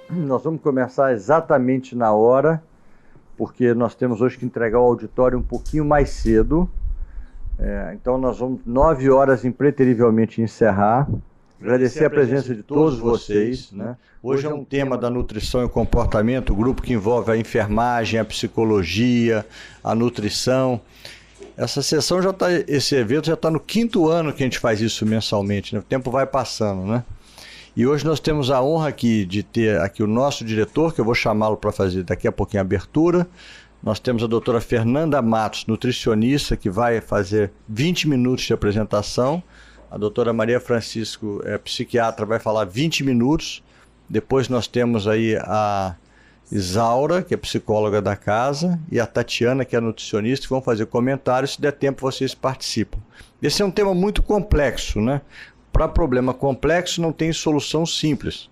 Nós vamos começar exatamente na hora, porque nós temos hoje que entregar o auditório um pouquinho mais cedo. Então nós vamos 9 horas impreterivelmente encerrar. Agradecer a presença de todos vocês, né? Hoje é um tema da nutrição e comportamento, o grupo que envolve a enfermagem, a psicologia, a nutrição. Esse evento já está no 5º ano que a gente faz isso mensalmente, né? O tempo vai passando, né? E hoje nós temos a honra aqui de ter aqui o nosso diretor, que eu vou chamá-lo para fazer daqui a pouquinho a abertura. Nós temos a doutora Fernanda Matos, nutricionista, que vai fazer 20 minutos de apresentação. A doutora Maria Francisco, psiquiatra, vai falar 20 minutos. Depois nós temos aí a Isaura, que é psicóloga da casa, e a Tatiana, que é nutricionista, que vão fazer comentários. Se der tempo, vocês participam. Esse é um tema muito complexo, né? Para problema complexo não tem solução simples.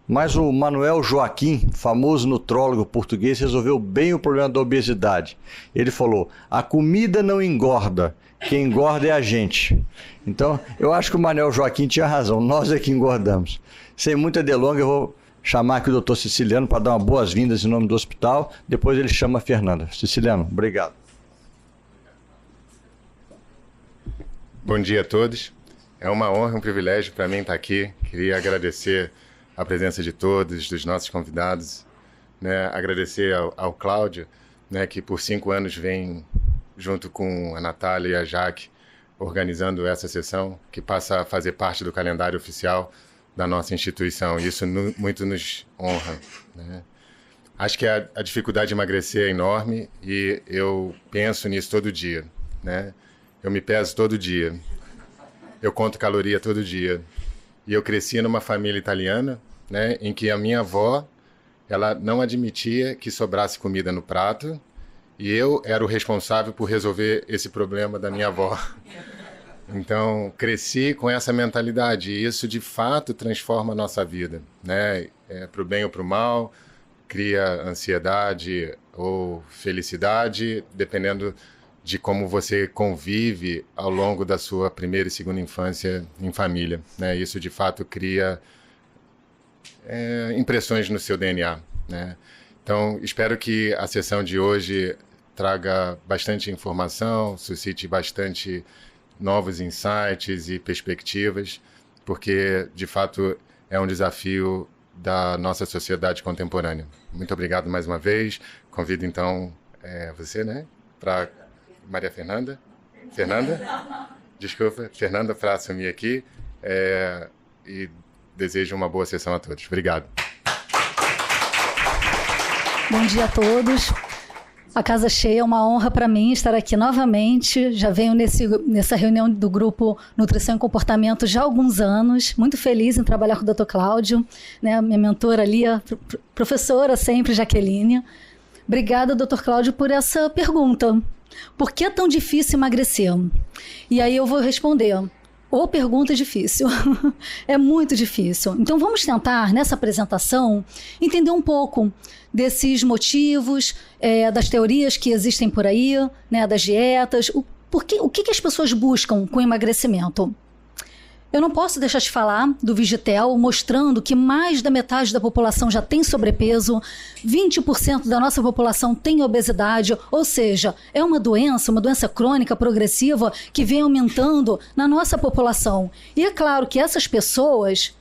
Mas o Manuel Joaquim, famoso nutrólogo português, resolveu bem o problema da obesidade. Ele falou: a comida não engorda, quem engorda é a gente. Então, eu acho que o Manuel Joaquim tinha razão, nós é que engordamos. Sem muita delonga, eu vou chamar aqui o doutor Siciliano para dar uma boas-vindas em nome do hospital, depois ele chama a Fernanda. Siciliano, obrigado. Bom dia a todos. É uma honra, um privilégio para mim estar aqui. Queria agradecer a presença de todos, dos nossos convidados, né? Agradecer ao Cláudio, né, que por 5 anos vem, junto com a Natália e a Jaque, organizando essa sessão, que passa a fazer parte do calendário oficial da nossa instituição. Isso muito nos honra, né? Acho que a dificuldade de emagrecer é enorme e eu penso nisso todo dia, né? Eu me peso todo dia, eu conto caloria todo dia. E eu cresci numa família italiana, né, em que a minha avó, ela não admitia que sobrasse comida no prato, e eu era o responsável por resolver esse problema da minha avó. Então, cresci com essa mentalidade, e isso de fato transforma a nossa vida, né? Para o bem ou para o mal, cria ansiedade ou felicidade, dependendo de como você convive ao longo da sua primeira e segunda infância em família, né? Isso de fato cria impressões no seu DNA, né? Então, espero que a sessão de hoje traga bastante informação, suscite bastante novos insights e perspectivas, porque, de fato, é um desafio da nossa sociedade contemporânea. Muito obrigado mais uma vez. Convido, então, você, né, para Maria Fernanda? Desculpa, Fernanda, para assumir aqui. E desejo uma boa sessão a todos. Obrigado. Bom dia a todos. A casa cheia, é uma honra para mim estar aqui novamente. Já venho nessa reunião do grupo Nutrição e Comportamento já há alguns anos. Muito feliz em trabalhar com o Dr. Cláudio, né, minha mentora ali, a professora sempre, Jaqueline. Obrigada, Dr. Cláudio, por essa pergunta. Por que é tão difícil emagrecer? E aí eu vou responder. Ou pergunta difícil. É muito difícil. Então vamos tentar, nessa apresentação, entender um pouco desses motivos, das teorias que existem por aí, né, das dietas, o que as pessoas buscam com o emagrecimento. Eu não posso deixar de falar do Vigitel, mostrando que mais da metade da população já tem sobrepeso, 20% da nossa população tem obesidade, ou seja, é uma doença crônica progressiva que vem aumentando na nossa população. E é claro que essas pessoas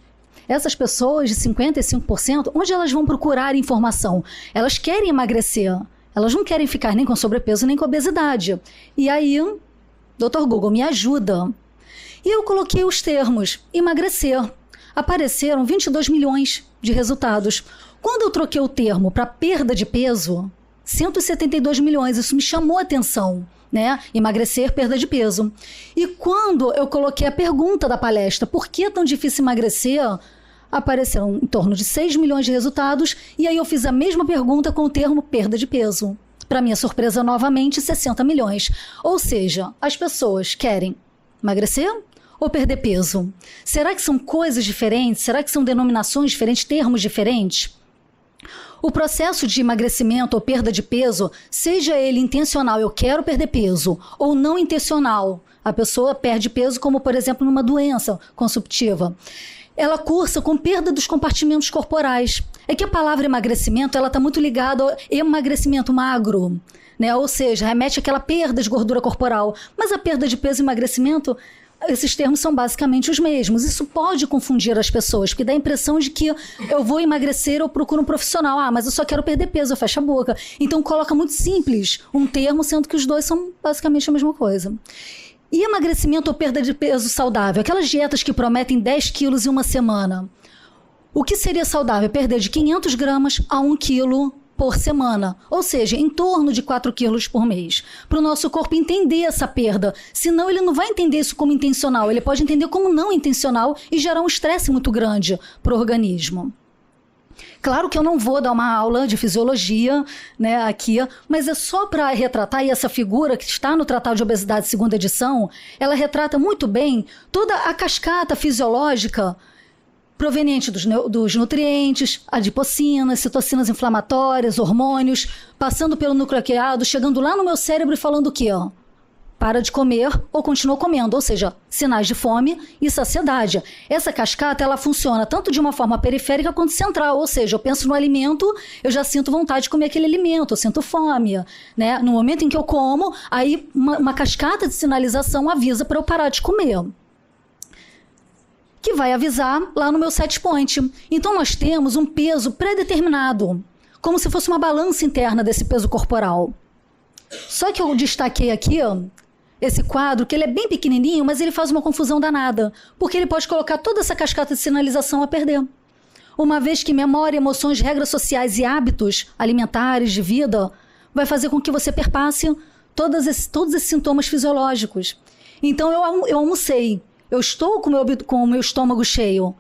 de 55%, onde elas vão procurar informação? Elas querem emagrecer, elas não querem ficar nem com sobrepeso nem com obesidade. E aí, Dr. Google, me ajuda. E eu coloquei os termos emagrecer. Apareceram 22 milhões de resultados. Quando eu troquei o termo para perda de peso, 172 milhões. Isso me chamou a atenção, né? Emagrecer, perda de peso. E quando eu coloquei a pergunta da palestra, por que é tão difícil emagrecer? Apareceram em torno de 6 milhões de resultados. E aí eu fiz a mesma pergunta com o termo perda de peso. Para minha surpresa, novamente, 60 milhões. Ou seja, as pessoas querem emagrecer ou perder peso? Será que são coisas diferentes? Será que são denominações diferentes, termos diferentes? O processo de emagrecimento ou perda de peso, seja ele intencional, eu quero perder peso, ou não intencional, a pessoa perde peso como, por exemplo, numa doença consumptiva. ela cursa com perda dos compartimentos corporais. É que a palavra emagrecimento, ela está muito ligada ao emagrecimento magro, né? Ou seja, remete àquela perda de gordura corporal. Mas a perda de peso e emagrecimento, esses termos são basicamente os mesmos. Isso pode confundir as pessoas, porque dá a impressão de que eu vou emagrecer, eu procuro um profissional. Ah, mas eu só quero perder peso, eu fecho a boca. Então coloca muito simples um termo, sendo que os dois são basicamente a mesma coisa. E emagrecimento ou perda de peso saudável? Aquelas dietas que prometem 10 quilos em uma semana. O que seria saudável? Perder de 500 gramas a 1 quilo por semana, ou seja, em torno de 4 quilos por mês, para o nosso corpo entender essa perda. Senão ele não vai entender isso como intencional, ele pode entender como não intencional e gerar um estresse muito grande para o organismo. Claro que eu não vou dar uma aula de fisiologia, né, aqui, mas é só para retratar, e essa figura que está no Tratado de Obesidade, segunda edição, ela retrata muito bem toda a cascata fisiológica proveniente dos nutrientes, adipocinas, citocinas inflamatórias, hormônios, passando pelo nucleoqueado, chegando lá no meu cérebro e falando o quê? Para de comer ou continua comendo, ou seja, sinais de fome e saciedade. Essa cascata, ela funciona tanto de uma forma periférica quanto central, ou seja, eu penso no alimento, eu já sinto vontade de comer aquele alimento, eu sinto fome, né? No momento em que eu como, aí uma cascata de sinalização avisa para eu parar de comer, que vai avisar lá no meu set point. Então nós temos um peso pré-determinado, como se fosse uma balança interna desse peso corporal. Só que eu destaquei aqui, esse quadro, que ele é bem pequenininho, mas ele faz uma confusão danada, porque ele pode colocar toda essa cascata de sinalização a perder. Uma vez que memória, emoções, regras sociais e hábitos alimentares de vida vai fazer com que você perpasse todos esses sintomas fisiológicos. Então eu almocei, eu estou com o meu estômago cheio.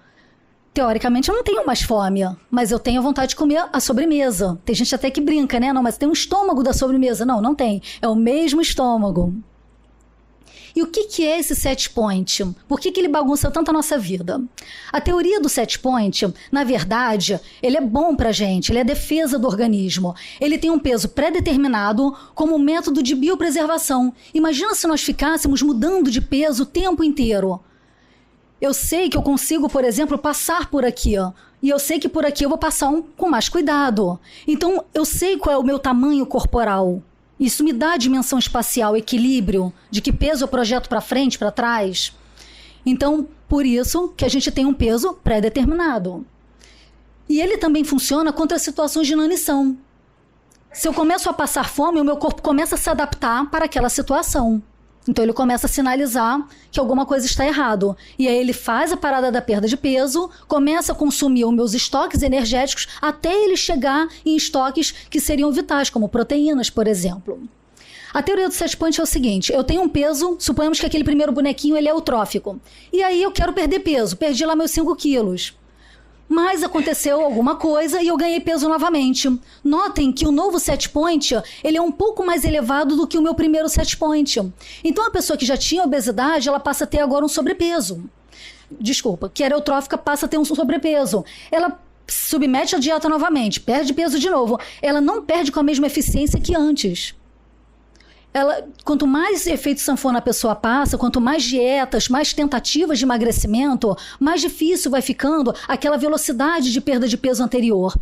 Teoricamente eu não tenho mais fome, mas eu tenho vontade de comer a sobremesa. Tem gente até que brinca, né? Não, mas tem um estômago da sobremesa. Não, não tem. É o mesmo estômago. E o que é esse set point? Por que ele bagunça tanto a nossa vida? A teoria do set point, na verdade, ele é bom pra gente, ele é defesa do organismo. Ele tem um peso pré-determinado como método de biopreservação. Imagina se nós ficássemos mudando de peso o tempo inteiro. Eu sei que eu consigo, por exemplo, passar por aqui, e eu sei que por aqui eu vou passar com mais cuidado. Então, eu sei qual é o meu tamanho corporal. Isso me dá dimensão espacial, equilíbrio, de que peso eu projeto para frente, para trás. Então, por isso que a gente tem um peso pré-determinado. E ele também funciona contra situações de inanição. Se eu começo a passar fome, o meu corpo começa a se adaptar para aquela situação. Então ele começa a sinalizar que alguma coisa está errado. E aí ele faz a parada da perda de peso, começa a consumir os meus estoques energéticos até ele chegar em estoques que seriam vitais, como proteínas, por exemplo. A teoria do set point é o seguinte: eu tenho um peso, suponhamos que aquele primeiro bonequinho ele é eutrófico. E aí eu quero perder peso, perdi lá meus 5 quilos. Mas aconteceu alguma coisa e eu ganhei peso novamente. Notem que o novo set point, ele é um pouco mais elevado do que o meu primeiro set point. Então a pessoa que já tinha obesidade, ela passa a ter agora um sobrepeso. Desculpa, que era eutrófica, passa a ter um sobrepeso. Ela submete a dieta novamente, perde peso de novo. Ela não perde com a mesma eficiência que antes. Quanto mais efeito sanfona a pessoa passa, quanto mais dietas, mais tentativas de emagrecimento, mais difícil vai ficando aquela velocidade de perda de peso anterior.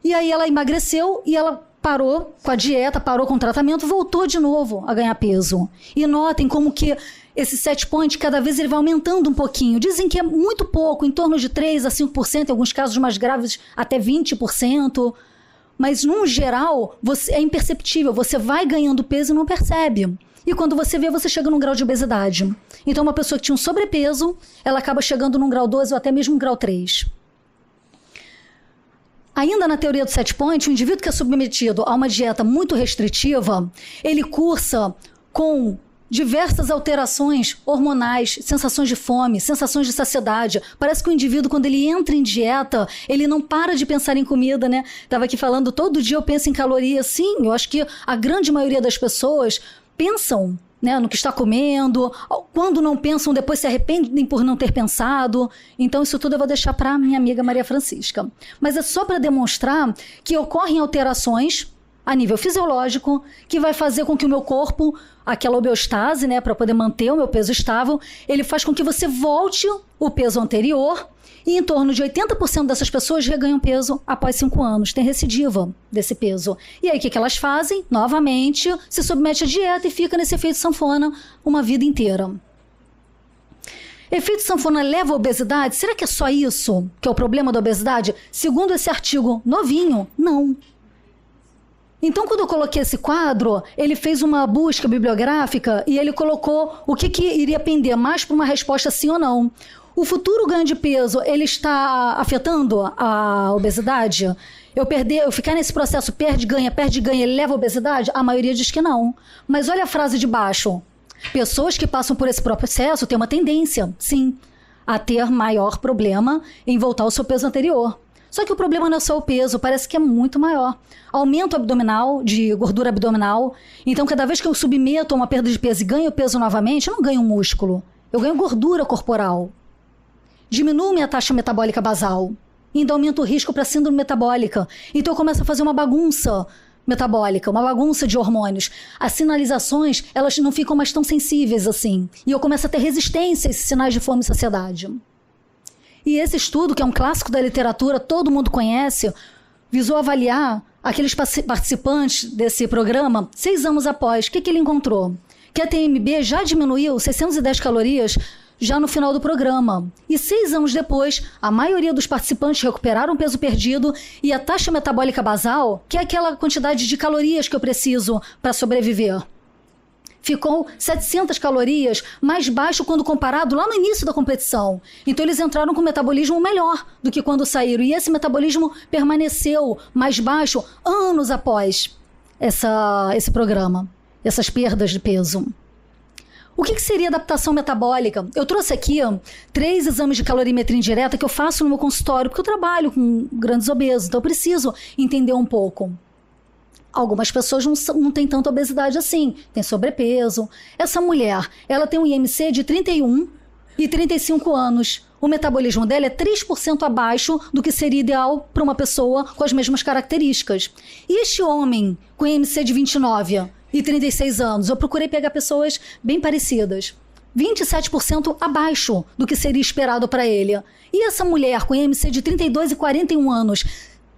E aí ela emagreceu e ela parou com a dieta, parou com o tratamento, voltou de novo a ganhar peso. E notem como que esse set point, cada vez ele vai aumentando um pouquinho. Dizem que é muito pouco, em torno de 3% a 5%, em alguns casos mais graves até 20%. Mas, no geral, é imperceptível. Você vai ganhando peso e não percebe. E quando você vê, você chega num grau de obesidade. Então, uma pessoa que tinha um sobrepeso, ela acaba chegando num grau 12 ou até mesmo um grau 3. Ainda na teoria do set point, o indivíduo que é submetido a uma dieta muito restritiva, ele cursa com diversas alterações hormonais, sensações de fome, sensações de saciedade. Parece que o indivíduo, quando ele entra em dieta, ele não para de pensar em comida, né? Estava aqui falando, todo dia eu penso em calorias. Sim, eu acho que a grande maioria das pessoas pensam, né, no que está comendo. Quando não pensam, depois se arrependem por não ter pensado. Então, isso tudo eu vou deixar para minha amiga Maria Francisca. Mas é só para demonstrar que ocorrem alterações a nível fisiológico, que vai fazer com que o meu corpo, aquela homeostase, né, para poder manter o meu peso estável, ele faz com que você volte o peso anterior, e em torno de 80% dessas pessoas reganham peso após 5 anos. Tem recidiva desse peso. E aí, o que elas fazem? Novamente, se submete à dieta e fica nesse efeito sanfona uma vida inteira. Efeito sanfona leva à obesidade? Será que é só isso que é o problema da obesidade? Segundo esse artigo novinho, não. Então, quando eu coloquei esse quadro, ele fez uma busca bibliográfica e ele colocou o que iria pender mais para uma resposta sim ou não. O futuro ganho de peso, ele está afetando a obesidade? Eu ficar nesse processo perde, ganha, ele leva à obesidade? A maioria diz que não. Mas olha a frase de baixo. Pessoas que passam por esse processo têm uma tendência, sim, a ter maior problema em voltar ao seu peso anterior. Só que o problema não é só o peso, parece que é muito maior. Aumento abdominal, de gordura abdominal. Então, cada vez que eu submeto a uma perda de peso e ganho peso novamente, eu não ganho músculo. Eu ganho gordura corporal. Diminuo minha taxa metabólica basal. Ainda aumento o risco para síndrome metabólica. Então, eu começo a fazer uma bagunça metabólica, uma bagunça de hormônios. As sinalizações, elas não ficam mais tão sensíveis assim. E eu começo a ter resistência a esses sinais de fome e saciedade. E esse estudo, que é um clássico da literatura, todo mundo conhece, visou avaliar aqueles participantes desse programa 6 anos após. O que ele encontrou? Que a TMB já diminuiu 610 calorias já no final do programa. E 6 anos depois, a maioria dos participantes recuperaram o peso perdido e a taxa metabólica basal, que é aquela quantidade de calorias que eu preciso para sobreviver, ficou 700 calorias mais baixo quando comparado lá no início da competição. Então eles entraram com um metabolismo melhor do que quando saíram. E esse metabolismo permaneceu mais baixo anos após esse programa, essas perdas de peso. O que seria adaptação metabólica? Eu trouxe aqui 3 exames de calorimetria indireta que eu faço no meu consultório, porque eu trabalho com grandes obesos, então eu preciso entender um pouco. Algumas pessoas não têm tanta obesidade assim, tem sobrepeso. Essa mulher, ela tem um IMC de 31 e 35 anos. O metabolismo dela é 3% abaixo do que seria ideal para uma pessoa com as mesmas características. E este homem com IMC de 29 e 36 anos, eu procurei pegar pessoas bem parecidas, 27% abaixo do que seria esperado para ele. E essa mulher com IMC de 32 e 41 anos,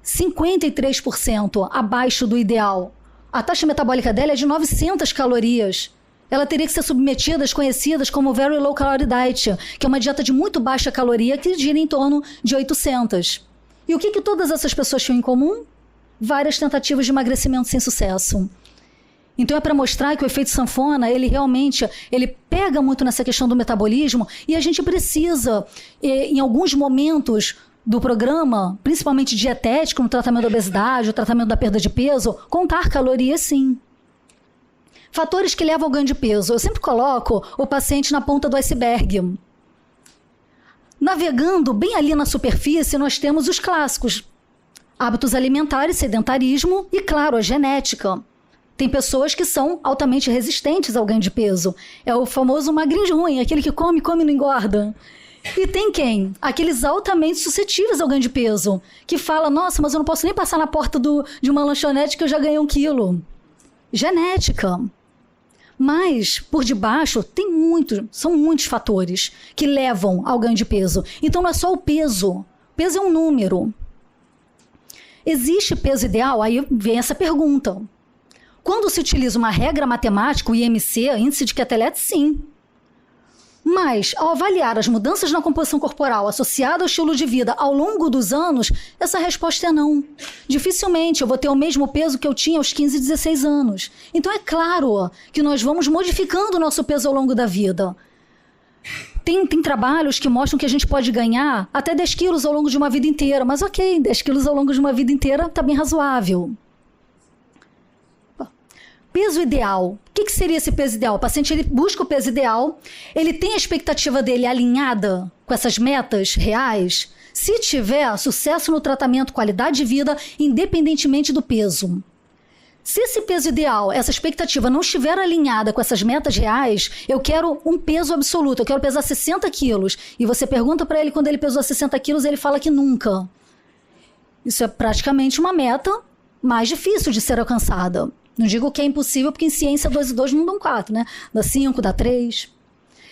53% abaixo do ideal. A taxa metabólica dela é de 900 calorias. Ela teria que ser submetida às conhecidas como Very Low Calorie Diet, que é uma dieta de muito baixa caloria que gira em torno de 800. E o que todas essas pessoas tinham em comum? Várias tentativas de emagrecimento sem sucesso. Então é para mostrar que o efeito sanfona, ele realmente pega muito nessa questão do metabolismo e a gente precisa, em alguns momentos do programa, principalmente dietético, no tratamento da obesidade, o tratamento da perda de peso, contar calorias sim. Fatores que levam ao ganho de peso. Eu sempre coloco o paciente na ponta do iceberg. Navegando bem ali na superfície, nós temos os clássicos. Hábitos alimentares, sedentarismo e, claro, a genética. Tem pessoas que são altamente resistentes ao ganho de peso. É o famoso magrinho ruim, aquele que come e não engorda. E tem quem? Aqueles altamente suscetíveis ao ganho de peso, que fala, nossa, mas eu não posso nem passar na porta de uma lanchonete que eu já ganhei 1 quilo. Genética. Mas, por debaixo, são muitos fatores que levam ao ganho de peso. Então não é só o peso. O peso é um número. Existe peso ideal? Aí vem essa pergunta. Quando se utiliza uma regra matemática, o IMC, índice de Quetelet, sim. Mas, ao avaliar as mudanças na composição corporal associada ao estilo de vida ao longo dos anos, essa resposta é não. Dificilmente eu vou ter o mesmo peso que eu tinha aos 15 e 16 anos. Então é claro que nós vamos modificando o nosso peso ao longo da vida. Tem trabalhos que mostram que a gente pode ganhar até 10 quilos ao longo de uma vida inteira. Mas ok, 10 quilos ao longo de uma vida inteira está bem razoável. Peso ideal. O que seria esse peso ideal? O paciente ele busca o peso ideal, ele tem a expectativa dele alinhada com essas metas reais. Se tiver sucesso no tratamento, qualidade de vida, independentemente do peso. Se esse peso ideal, essa expectativa não estiver alinhada com essas metas reais, eu quero um peso absoluto, eu quero pesar 60 quilos. E você pergunta para ele quando ele pesou 60 quilos, ele fala que nunca. Isso é praticamente uma meta mais difícil de ser alcançada. Não digo que é impossível, porque em ciência 2 e 2 não dão 4, né? Dá 5, dá 3.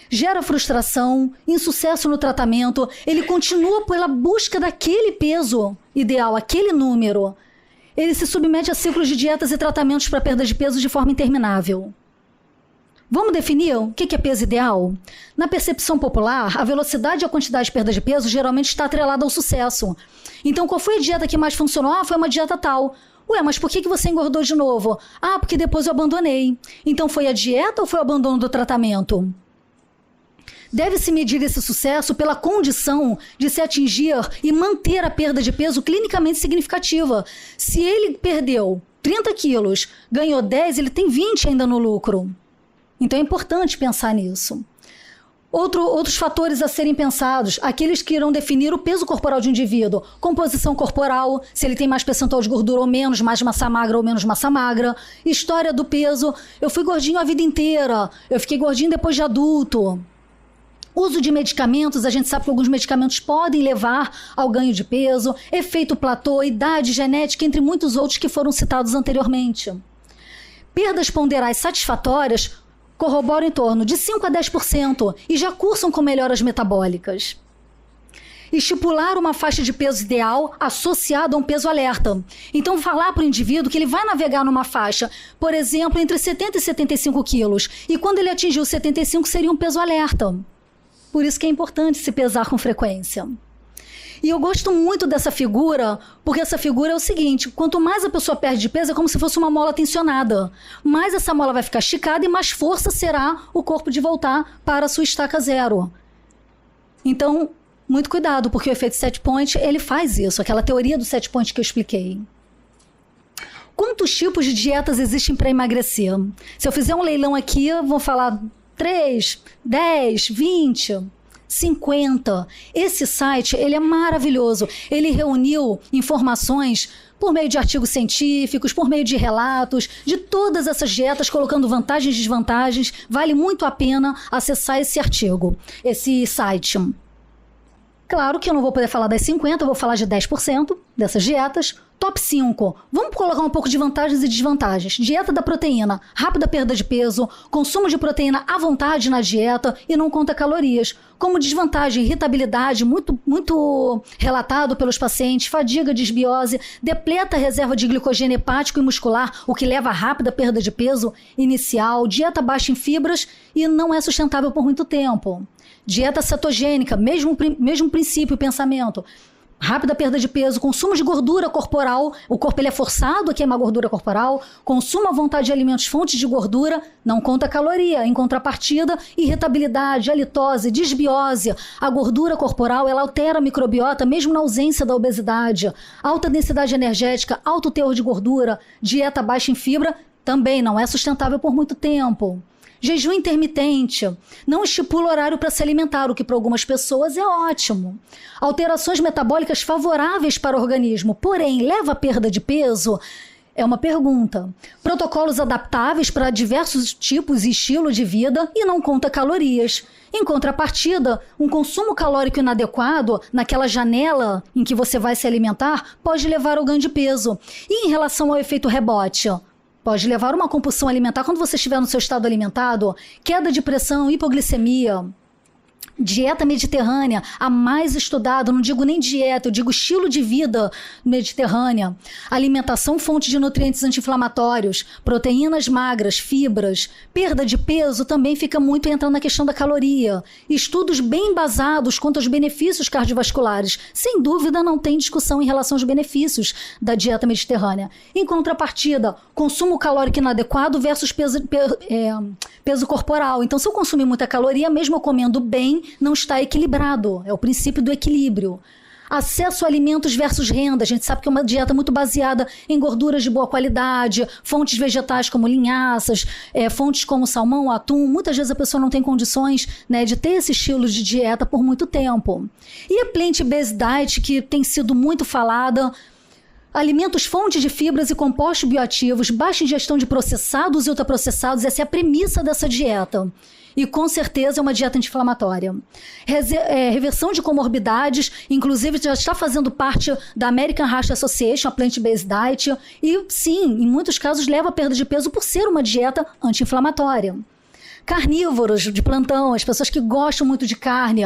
Gera frustração, insucesso no tratamento, ele continua pela busca daquele peso ideal, aquele número. Ele se submete a ciclos de dietas e tratamentos para perda de peso de forma interminável. Vamos definir o que é peso ideal? Na percepção popular, a velocidade e a quantidade de perda de peso geralmente está atrelada ao sucesso. Então, qual foi a dieta que mais funcionou? Ah, foi uma dieta tal. Ué, mas por que você engordou de novo? Ah, porque depois eu abandonei. Então, foi a dieta ou foi o abandono do tratamento? Deve-se medir esse sucesso pela condição de se atingir e manter a perda de peso clinicamente significativa. Se ele perdeu 30 quilos, ganhou 10, ele tem 20 ainda no lucro. Então é importante pensar nisso. Outros fatores a serem pensados, aqueles que irão definir o peso corporal de um indivíduo. Composição corporal, se ele tem mais percentual de gordura ou menos, mais massa magra ou menos massa magra. História do peso, eu fui gordinho a vida inteira, eu fiquei gordinho depois de adulto. Uso de medicamentos, a gente sabe que alguns medicamentos podem levar ao ganho de peso. Efeito platô, idade, genética, entre muitos outros que foram citados anteriormente. Perdas ponderais satisfatórias corroboram em torno de 5 a 10% e já cursam com melhoras metabólicas. Estipular uma faixa de peso ideal associada a um peso alerta. Então, falar para o indivíduo que ele vai navegar numa faixa, por exemplo, entre 70 e 75 quilos, e quando ele atingir os 75 seria um peso alerta. Por isso que é importante se pesar com frequência. E eu gosto muito dessa figura, porque essa figura é o seguinte, quanto mais a pessoa perde de peso, é como se fosse uma mola tensionada. Mais essa mola vai ficar esticada e mais força será o corpo de voltar para a sua estaca zero. Então, muito cuidado, porque o efeito set point, ele faz isso, aquela teoria do set point que eu expliquei. Quantos tipos de dietas existem para emagrecer? Se eu fizer um leilão aqui, eu vou falar 3, 10, 20... 50. Esse site, ele é maravilhoso. Ele reuniu informações por meio de artigos científicos, por meio de relatos, de todas essas dietas, colocando vantagens e desvantagens. Vale muito a pena acessar esse artigo, esse site. Claro que eu não vou poder falar das 50, eu vou falar de 10% dessas dietas. Top 5. Vamos colocar um pouco de vantagens e desvantagens. Dieta da proteína, rápida perda de peso, consumo de proteína à vontade na dieta e não conta calorias. Como desvantagem, irritabilidade, muito relatado pelos pacientes, fadiga, desbiose, depleta a reserva de glicogênio hepático e muscular, o que leva a rápida perda de peso inicial, dieta baixa em fibras e não é sustentável por muito tempo. Dieta cetogênica, mesmo princípio, pensamento. Rápida perda de peso, consumo de gordura corporal, o corpo ele é forçado a queimar gordura corporal, consumo à vontade de alimentos fontes de gordura, não conta caloria, em contrapartida, irritabilidade, halitose, desbiose, a gordura corporal ela altera a microbiota mesmo na ausência da obesidade, alta densidade energética, alto teor de gordura, dieta baixa em fibra, também não é sustentável por muito tempo. Jejum intermitente, não estipula horário para se alimentar, o que para algumas pessoas é ótimo. Alterações metabólicas favoráveis para o organismo, porém, leva à perda de peso? É uma pergunta. Protocolos adaptáveis para diversos tipos e estilos de vida e não conta calorias. Em contrapartida, um consumo calórico inadequado, naquela janela em que você vai se alimentar, pode levar ao ganho de peso. E em relação ao efeito rebote? Pode levar a uma compulsão alimentar quando você estiver no seu estado alimentado, queda de pressão, hipoglicemia. Dieta mediterrânea, a mais estudada, não digo nem dieta, eu digo estilo de vida mediterrânea. Alimentação fonte de nutrientes anti-inflamatórios, proteínas magras, fibras. Perda de peso também fica muito entrando na questão da caloria. Estudos bem embasados quanto aos benefícios cardiovasculares. Sem dúvida não tem discussão em relação aos benefícios da dieta mediterrânea. Em contrapartida, consumo calórico inadequado versus peso corporal. Então, se eu consumir muita caloria, mesmo eu comendo bem, não está equilibrado. É o princípio do equilíbrio. Acesso a alimentos versus renda. A gente sabe que é uma dieta muito baseada em gorduras de boa qualidade, fontes vegetais como linhaças, fontes como salmão, atum. Muitas vezes a pessoa não tem condições, né, de ter esse estilo de dieta por muito tempo. E a plant-based diet, que tem sido muito falada, alimentos fontes de fibras e compostos bioativos, baixa ingestão de processados e ultraprocessados, essa é a premissa dessa dieta. e com certeza é uma dieta anti-inflamatória. Reversão de comorbidades, inclusive já está fazendo parte da American Heart Association, a Plant-Based Diet, e sim, em muitos casos leva a perda de peso por ser uma dieta anti-inflamatória. Carnívoros de plantão, as pessoas que gostam muito de carne,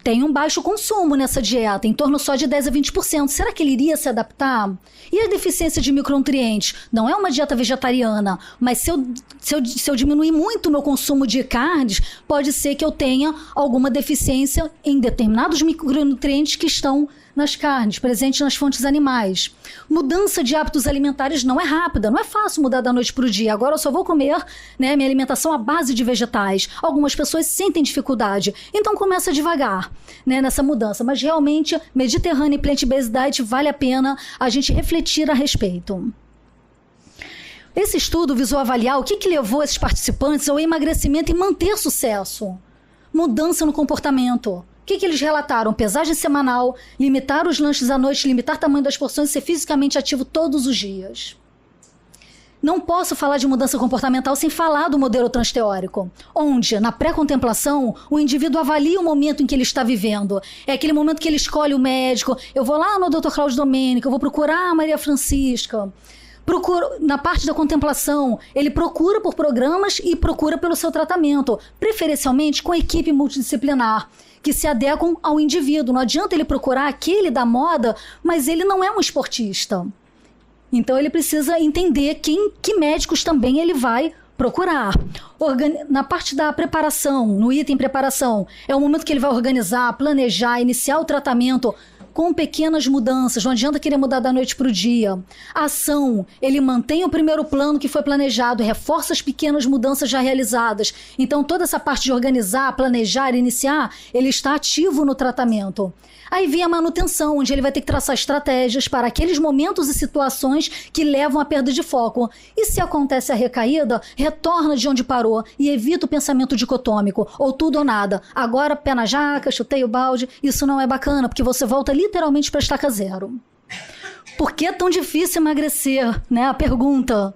tem um baixo consumo nessa dieta, em torno só de 10 a 20%. Será que ele iria se adaptar? E a deficiência de micronutrientes? Não é uma dieta vegetariana, mas se eu diminuir muito o meu consumo de carnes, pode ser que eu tenha alguma deficiência em determinados micronutrientes que estão nas carnes, presentes nas fontes animais. Mudança de hábitos alimentares não é rápida, não é fácil mudar da noite para o dia. Agora eu só vou comer, né, minha alimentação à base de vegetais. Algumas pessoas sentem dificuldade, então começa devagar, né, nessa mudança. Mas realmente, Mediterrâneo e Plant-Based Diet vale a pena a gente refletir a respeito. Esse estudo visou avaliar o que levou esses participantes ao emagrecimento e manter sucesso. Mudança no comportamento. O que eles relataram? Pesagem semanal, limitar os lanches à noite, limitar o tamanho das porções e ser fisicamente ativo todos os dias. Não posso falar de mudança comportamental sem falar do modelo transteórico, onde, na pré-contemplação, o indivíduo avalia o momento em que ele está vivendo. É aquele momento que ele escolhe o médico. Eu vou lá no Dr. Cláudio Domênico, eu vou procurar a Maria Francisca. Na parte da contemplação, ele procura por programas e procura pelo seu tratamento, preferencialmente com equipe multidisciplinar, que se adequam ao indivíduo. Não adianta ele procurar aquele da moda, mas ele não é um esportista. Então ele precisa entender que médicos também ele vai procurar. Na parte da preparação, no item preparação, é o momento que ele vai organizar, planejar, iniciar o tratamento com pequenas mudanças, não adianta querer mudar da noite para o dia. A ação, ele mantém o primeiro plano que foi planejado, reforça as pequenas mudanças já realizadas. Então toda essa parte de organizar, planejar, iniciar, ele está ativo no tratamento. Aí vem a manutenção, onde ele vai ter que traçar estratégias para aqueles momentos e situações que levam à perda de foco. E se acontece a recaída, retorna de onde parou e evita o pensamento dicotômico, ou tudo ou nada. Agora, pé na jaca, chutei o balde. Isso não é bacana, porque você volta literalmente para a estaca zero. Por que é tão difícil emagrecer, né? A pergunta.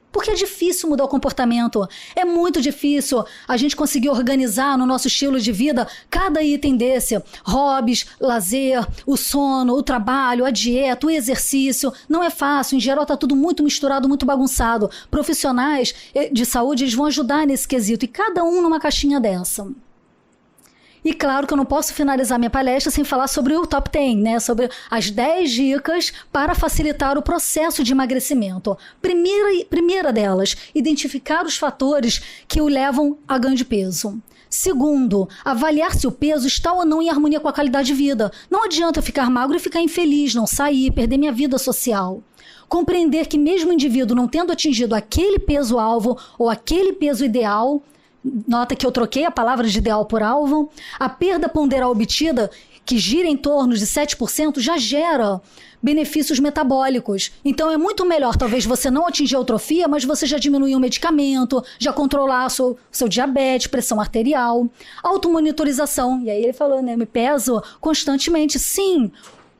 Porque é difícil mudar o comportamento. É muito difícil a gente conseguir organizar no nosso estilo de vida cada item desse. Hobbies, lazer, o sono, o trabalho, a dieta, o exercício. Não é fácil. Em geral está tudo muito misturado, muito bagunçado. Profissionais de saúde, eles vão ajudar nesse quesito. E cada um numa caixinha dessa. E claro que eu não posso finalizar minha palestra sem falar sobre o top 10, né? Sobre as 10 dicas para facilitar o processo de emagrecimento. Primeira delas, identificar os fatores que o levam a ganho de peso. Segundo, avaliar se o peso está ou não em harmonia com a qualidade de vida. Não adianta eu ficar magro e ficar infeliz, não sair, perder minha vida social. Compreender que mesmo o indivíduo não tendo atingido aquele peso-alvo ou aquele peso ideal, nota que eu troquei a palavra de ideal por alvo, a perda ponderal obtida, que gira em torno de 7%, já gera benefícios metabólicos. Então é muito melhor, talvez você não atingir a eutrofia, mas você já diminuir o medicamento, já controlar seu diabetes, pressão arterial, automonitorização. E aí ele falou, né, me peso constantemente. Sim,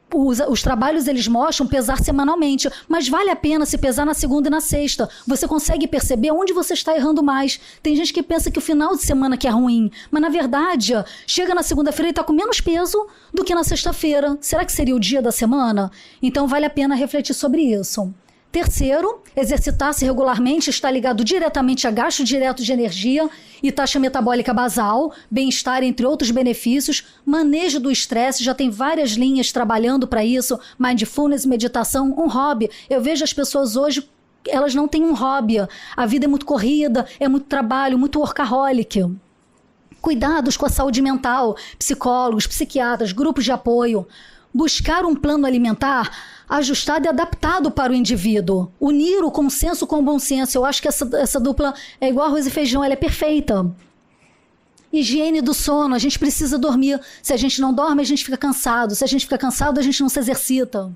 os trabalhos eles mostram pesar semanalmente, mas vale a pena se pesar na segunda e na sexta. Você consegue perceber onde você está errando mais. Tem gente que pensa que o final de semana que é ruim, mas na verdade, chega na segunda-feira e está com menos peso do que na sexta-feira. Será que seria o dia da semana? Então vale a pena refletir sobre isso. Terceiro, exercitar-se regularmente está ligado diretamente a gasto direto de energia e taxa metabólica basal, bem-estar, entre outros benefícios, manejo do estresse, já tem várias linhas trabalhando para isso, mindfulness, meditação, um hobby. Eu vejo as pessoas hoje, elas não têm um hobby, a vida é muito corrida, é muito trabalho, muito workaholic. Cuidados com a saúde mental, psicólogos, psiquiatras, grupos de apoio. Buscar um plano alimentar ajustado e adaptado para o indivíduo. Unir o consenso com o bom senso. Eu acho que essa dupla é igual arroz e feijão, ela é perfeita. Higiene do sono, a gente precisa dormir. Se a gente não dorme, a gente fica cansado. Se a gente fica cansado, a gente não se exercita.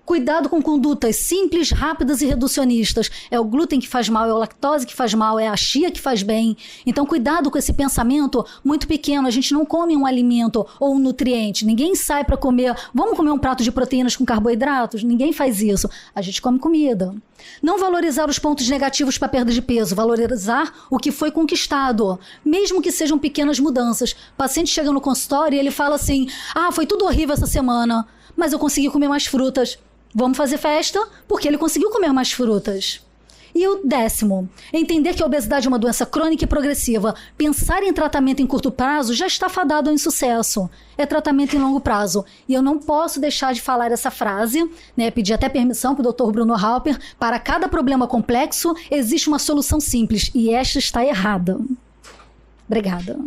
Cuidado com condutas simples, rápidas e reducionistas. É o glúten que faz mal, é a lactose que faz mal, é a chia que faz bem. Então, cuidado com esse pensamento muito pequeno. A gente não come um alimento ou um nutriente. Ninguém sai para comer. Vamos comer um prato de proteínas com carboidratos? Ninguém faz isso. A gente come comida. Não valorizar os pontos negativos para perda de peso. Valorizar o que foi conquistado. Mesmo que sejam pequenas mudanças. O paciente chega no consultório e ele fala assim: foi tudo horrível essa semana, mas eu consegui comer mais frutas. Vamos fazer festa porque ele conseguiu comer mais frutas. E o 10º, entender que a obesidade é uma doença crônica e progressiva. Pensar em tratamento em curto prazo já está fadado ao insucesso. É tratamento em longo prazo. E eu não posso deixar de falar essa frase, né? Pedir até permissão para o Dr. Bruno Halper. Para cada problema complexo, existe uma solução simples. E esta está errada. Obrigada.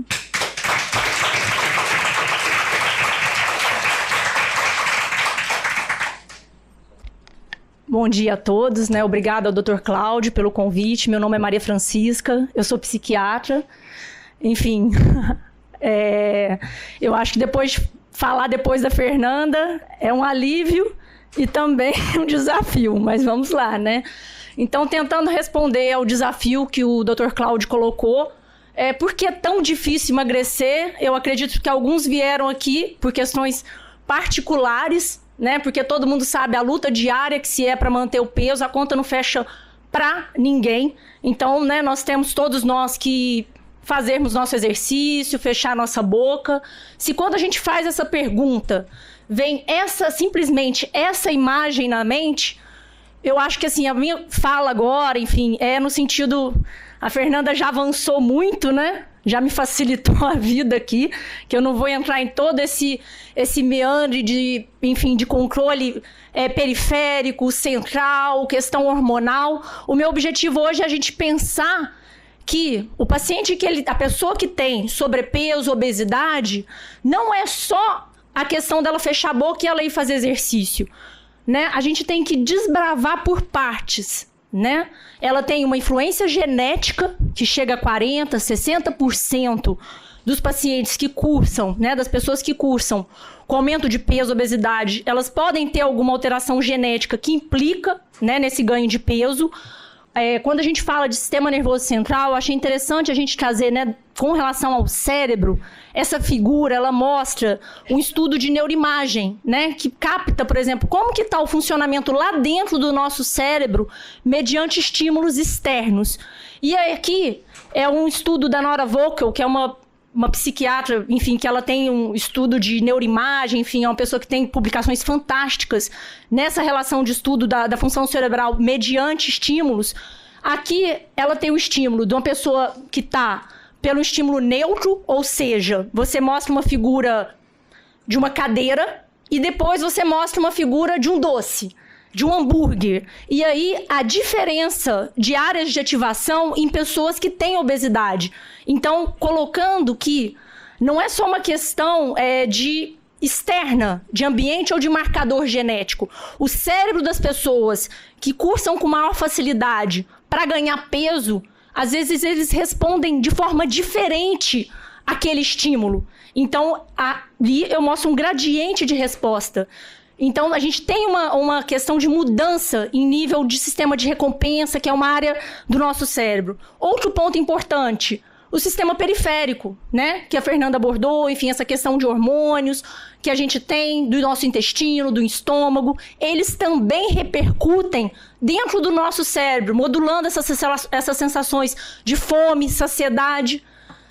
Bom dia a todos, né? Obrigada ao Dr. Cláudio pelo convite. Meu nome é Maria Francisca, eu sou psiquiatra. Enfim, eu acho que falar depois da Fernanda é um alívio e também um desafio, mas vamos lá, né? Então, tentando responder ao desafio que o Dr. Cláudio colocou, por que é tão difícil emagrecer? Eu acredito que alguns vieram aqui por questões particulares, né? Porque todo mundo sabe a luta diária que se é para manter o peso, a conta não fecha para ninguém. Então, né, todos nós que fazermos nosso exercício, fechar nossa boca. Se quando a gente faz essa pergunta, vem simplesmente essa imagem na mente, eu acho que assim, a minha fala agora, enfim, é no sentido... A Fernanda já avançou muito, né? Já me facilitou a vida aqui, que eu não vou entrar em todo esse meandre de controle periférico, central, questão hormonal. O meu objetivo hoje é a gente pensar que o paciente, a pessoa que tem sobrepeso, obesidade, não é só a questão dela fechar a boca e ela ir fazer exercício, né? A gente tem que desbravar por partes, né? Ela tem uma influência genética que chega a 40%, 60% dos pacientes que cursam, né, das pessoas que cursam com aumento de peso, obesidade, elas podem ter alguma alteração genética que implica, né, nesse ganho de peso. Quando a gente fala de sistema nervoso central, eu achei interessante a gente trazer, né, com relação ao cérebro, essa figura, ela mostra um estudo de neuroimagem, né, que capta, por exemplo, como que está o funcionamento lá dentro do nosso cérebro mediante estímulos externos. E aqui é um estudo da Nora Volkow, que é uma psiquiatra, enfim, que ela tem um estudo de neuroimagem, enfim, é uma pessoa que tem publicações fantásticas nessa relação de estudo da função cerebral mediante estímulos. Aqui ela tem o estímulo de uma pessoa que está pelo estímulo neutro, ou seja, você mostra uma figura de uma cadeira e depois você mostra uma figura de um doce, de um hambúrguer. E aí a diferença de áreas de ativação em pessoas que têm obesidade. Então, colocando que não é só uma questão de externa, de ambiente ou de marcador genético. O cérebro das pessoas que cursam com maior facilidade para ganhar peso, às vezes eles respondem de forma diferente àquele estímulo. Então, ali eu mostro um gradiente de resposta. Então, a gente tem uma questão de mudança em nível de sistema de recompensa, que é uma área do nosso cérebro. Outro ponto importante, o sistema periférico, né? Que a Fernanda abordou, enfim, essa questão de hormônios que a gente tem do nosso intestino, do estômago, eles também repercutem dentro do nosso cérebro, modulando essas sensações de fome, saciedade.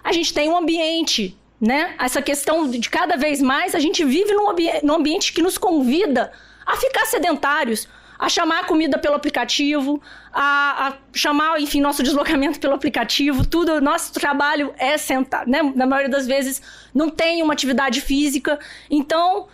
A gente tem um ambiente, né? Essa questão de cada vez mais a gente vive num ambiente que nos convida a ficar sedentários, a chamar a comida pelo aplicativo, a chamar, enfim, nosso deslocamento pelo aplicativo, tudo. Nosso trabalho é sentar, né? Na maioria das vezes não tem uma atividade física. Então,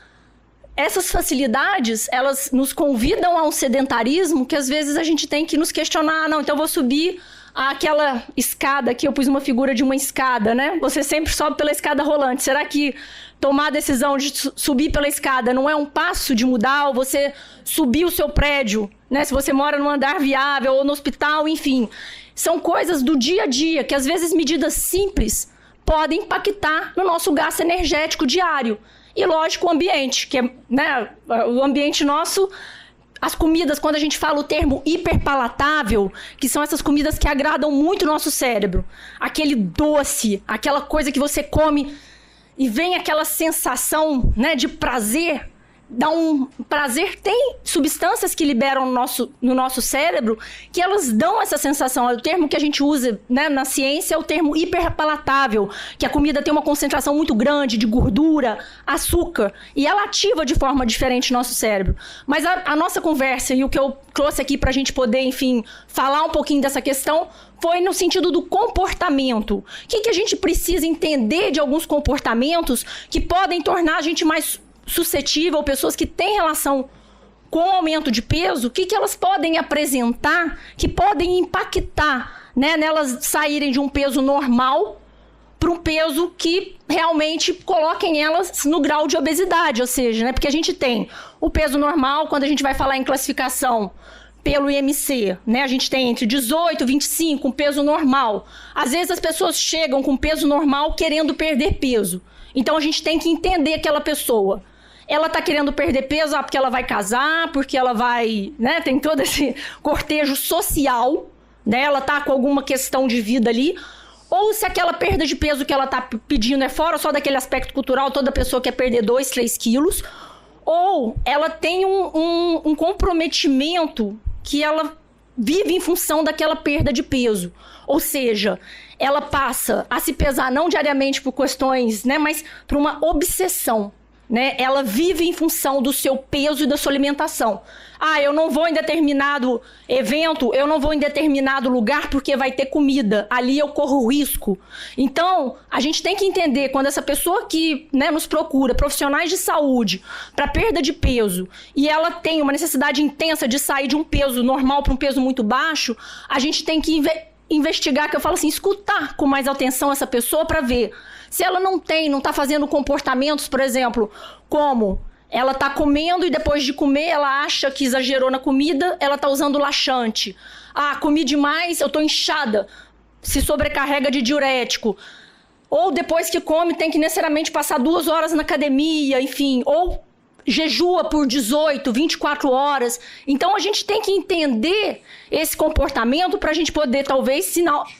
essas facilidades, elas nos convidam a um sedentarismo que às vezes a gente tem que nos questionar. Não, então eu vou subir aquela escada aqui, eu pus uma figura de uma escada, né? Você sempre sobe pela escada rolante. Será que tomar a decisão de subir pela escada não é um passo de mudar, ou você subir o seu prédio, né? Se você mora num andar viável ou no hospital, enfim. São coisas do dia a dia que, às vezes, medidas simples podem impactar no nosso gasto energético diário. E, lógico, o ambiente, que é, né, o ambiente nosso as comidas, quando a gente fala o termo hiperpalatável, que são essas comidas que agradam muito o nosso cérebro. Aquele doce, aquela coisa que você come e vem aquela sensação, né, de prazer. Dá um prazer, tem substâncias que liberam no nosso cérebro que elas dão essa sensação. O termo que a gente usa, né, na ciência é o termo hiperpalatável, que a comida tem uma concentração muito grande de gordura, açúcar, e ela ativa de forma diferente o nosso cérebro. Mas a nossa conversa e o que eu trouxe aqui para a gente poder, enfim, falar um pouquinho dessa questão foi no sentido do comportamento. O que a gente precisa entender de alguns comportamentos que podem tornar a gente mais suscetível, pessoas que têm relação com o aumento de peso, o que elas podem apresentar que podem impactar, né, nelas saírem de um peso normal para um peso que realmente coloquem elas no grau de obesidade, ou seja, né, porque a gente tem o peso normal, quando a gente vai falar em classificação pelo IMC, né, a gente tem entre 18 e 25, um peso normal. Às vezes as pessoas chegam com peso normal querendo perder peso. Então a gente tem que entender aquela pessoa. Ela tá querendo perder peso porque ela vai casar, porque ela vai, né, tem todo esse cortejo social, né, ela tá com alguma questão de vida ali, ou se aquela perda de peso que ela tá pedindo é fora só daquele aspecto cultural, toda pessoa quer perder 2, 3 quilos, ou ela tem um comprometimento que ela vive em função daquela perda de peso, ou seja, ela passa a se pesar não diariamente por questões, né, mas por uma obsessão. Né? Ela vive em função do seu peso e da sua alimentação. Eu não vou em determinado evento, eu não vou em determinado lugar porque vai ter comida. Ali eu corro risco. Então, a gente tem que entender, quando essa pessoa que, né, nos procura, profissionais de saúde, para perda de peso, e ela tem uma necessidade intensa de sair de um peso normal para um peso muito baixo, a gente tem que investigar, que eu falo assim, escutar com mais atenção essa pessoa para ver se ela não está fazendo comportamentos, por exemplo, como ela está comendo e depois de comer ela acha que exagerou na comida, ela está usando laxante. Comi demais, eu estou inchada, se sobrecarrega de diurético. Ou depois que come tem que necessariamente passar 2 horas na academia, enfim, ou jejua por 18, 24 horas. Então, a gente tem que entender esse comportamento para a gente poder, talvez,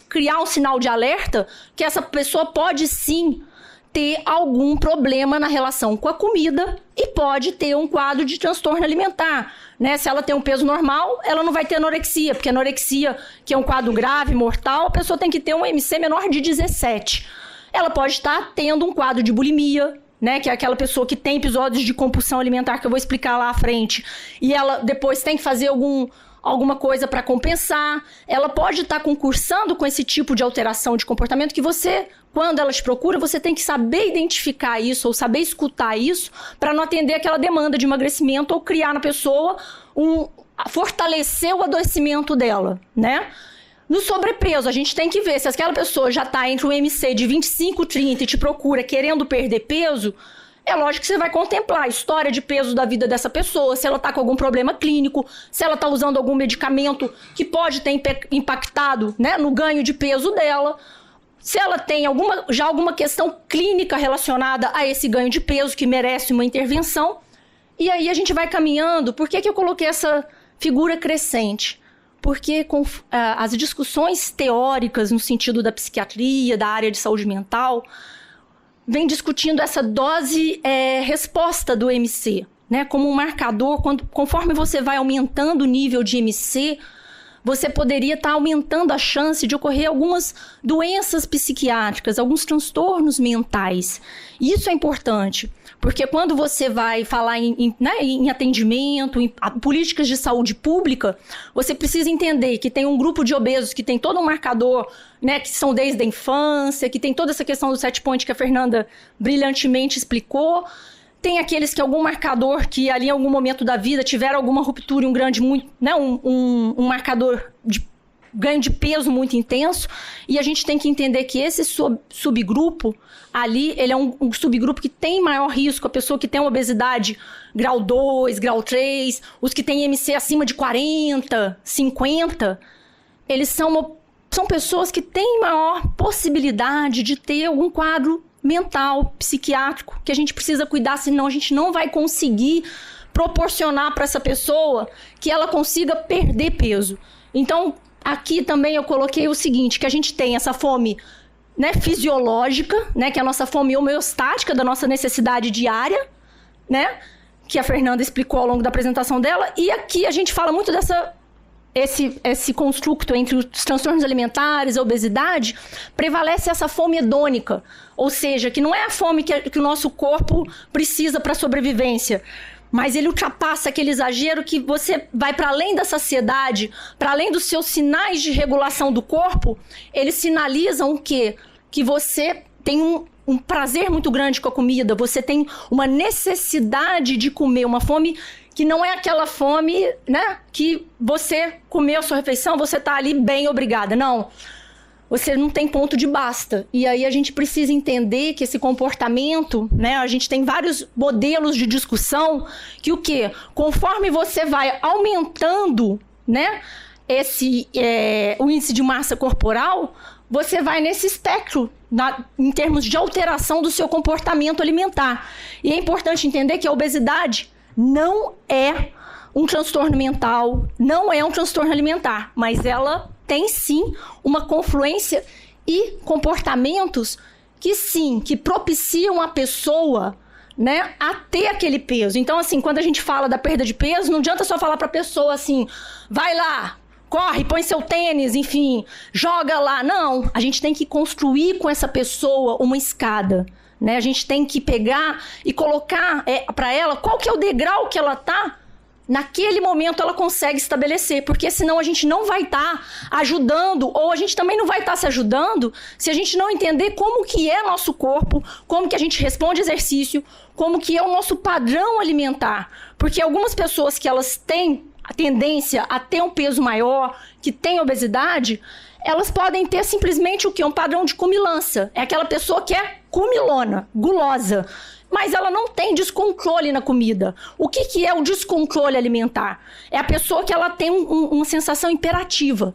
criar um sinal de alerta que essa pessoa pode, sim, ter algum problema na relação com a comida e pode ter um quadro de transtorno alimentar. Né? Se ela tem um peso normal, ela não vai ter anorexia, porque anorexia, que é um quadro grave, mortal, a pessoa tem que ter um IMC menor de 17. Ela pode estar tendo um quadro de bulimia, né, que é aquela pessoa que tem episódios de compulsão alimentar, que eu vou explicar lá à frente, e ela depois tem que fazer alguma coisa para compensar. Ela pode estar concursando com esse tipo de alteração de comportamento que você, quando ela te procura, você tem que saber identificar isso ou saber escutar isso para não atender aquela demanda de emagrecimento ou criar na pessoa fortalecer o adoecimento dela, né? No sobrepeso, a gente tem que ver se aquela pessoa já está entre um IMC de 25, 30 e te procura querendo perder peso, é lógico que você vai contemplar a história de peso da vida dessa pessoa, se ela está com algum problema clínico, se ela está usando algum medicamento que pode ter impactado, né, no ganho de peso dela, se ela tem alguma questão clínica relacionada a esse ganho de peso que merece uma intervenção. E aí a gente vai caminhando. Por que eu coloquei essa figura crescente? Porque com as discussões teóricas no sentido da psiquiatria, da área de saúde mental, vem discutindo essa dose-resposta do IMC, né? Como um marcador, conforme você vai aumentando o nível de IMC, você poderia estar aumentando a chance de ocorrer algumas doenças psiquiátricas, alguns transtornos mentais. E isso é importante, porque quando você vai falar em atendimento, em políticas de saúde pública, você precisa entender que tem um grupo de obesos que tem todo um marcador, né, que são desde a infância, que tem toda essa questão do set point que a Fernanda brilhantemente explicou. Tem aqueles que algum marcador que ali em algum momento da vida tiveram alguma ruptura, um marcador de ganho de peso muito intenso, e a gente tem que entender que esse subgrupo ali, ele é um subgrupo que tem maior risco, a pessoa que tem uma obesidade grau 2, grau 3, os que têm IMC acima de 40, 50, eles são pessoas que têm maior possibilidade de ter algum quadro mental, psiquiátrico, que a gente precisa cuidar, senão a gente não vai conseguir proporcionar para essa pessoa que ela consiga perder peso. Então, aqui também eu coloquei o seguinte, que a gente tem essa fome, né, fisiológica, né, que é a nossa fome homeostática da nossa necessidade diária, né, que a Fernanda explicou ao longo da apresentação dela, e aqui a gente fala muito esse construto entre os transtornos alimentares, a obesidade, prevalece essa fome hedônica, ou seja, que não é a fome que o nosso corpo precisa para a sobrevivência, mas ele ultrapassa aquele exagero que você vai para além da saciedade, para além dos seus sinais de regulação do corpo, eles sinalizam o quê? Que você tem um prazer muito grande com a comida, você tem uma necessidade de comer, uma fome que não é aquela fome, né, que você comeu a sua refeição, você tá ali bem, obrigada. Não, você não tem ponto de basta. E aí a gente precisa entender que esse comportamento, né, a gente tem vários modelos de discussão que o quê? Conforme você vai aumentando, né, o índice de massa corporal, você vai nesse espectro em termos de alteração do seu comportamento alimentar. E é importante entender que a obesidade não é um transtorno mental, não é um transtorno alimentar, mas ela tem sim uma confluência e comportamentos que propiciam a pessoa, né, a ter aquele peso. Então, assim, quando a gente fala da perda de peso, não adianta só falar para a pessoa assim, vai lá, corre, põe seu tênis, enfim, joga lá. Não, a gente tem que construir com essa pessoa uma escada, né? A gente tem que pegar e colocar para ela qual que é o degrau que ela tá, naquele momento ela consegue estabelecer, porque senão a gente não vai estar ajudando, ou a gente também não vai estar se ajudando se a gente não entender como que é nosso corpo, como que a gente responde exercício, como que é o nosso padrão alimentar. Porque algumas pessoas que elas têm a tendência a ter um peso maior, que tem obesidade, elas podem ter simplesmente o quê? Um padrão de comilança. É aquela pessoa que é comilona, gulosa, mas ela não tem descontrole na comida. O que é o descontrole alimentar? É a pessoa que ela tem uma sensação imperativa.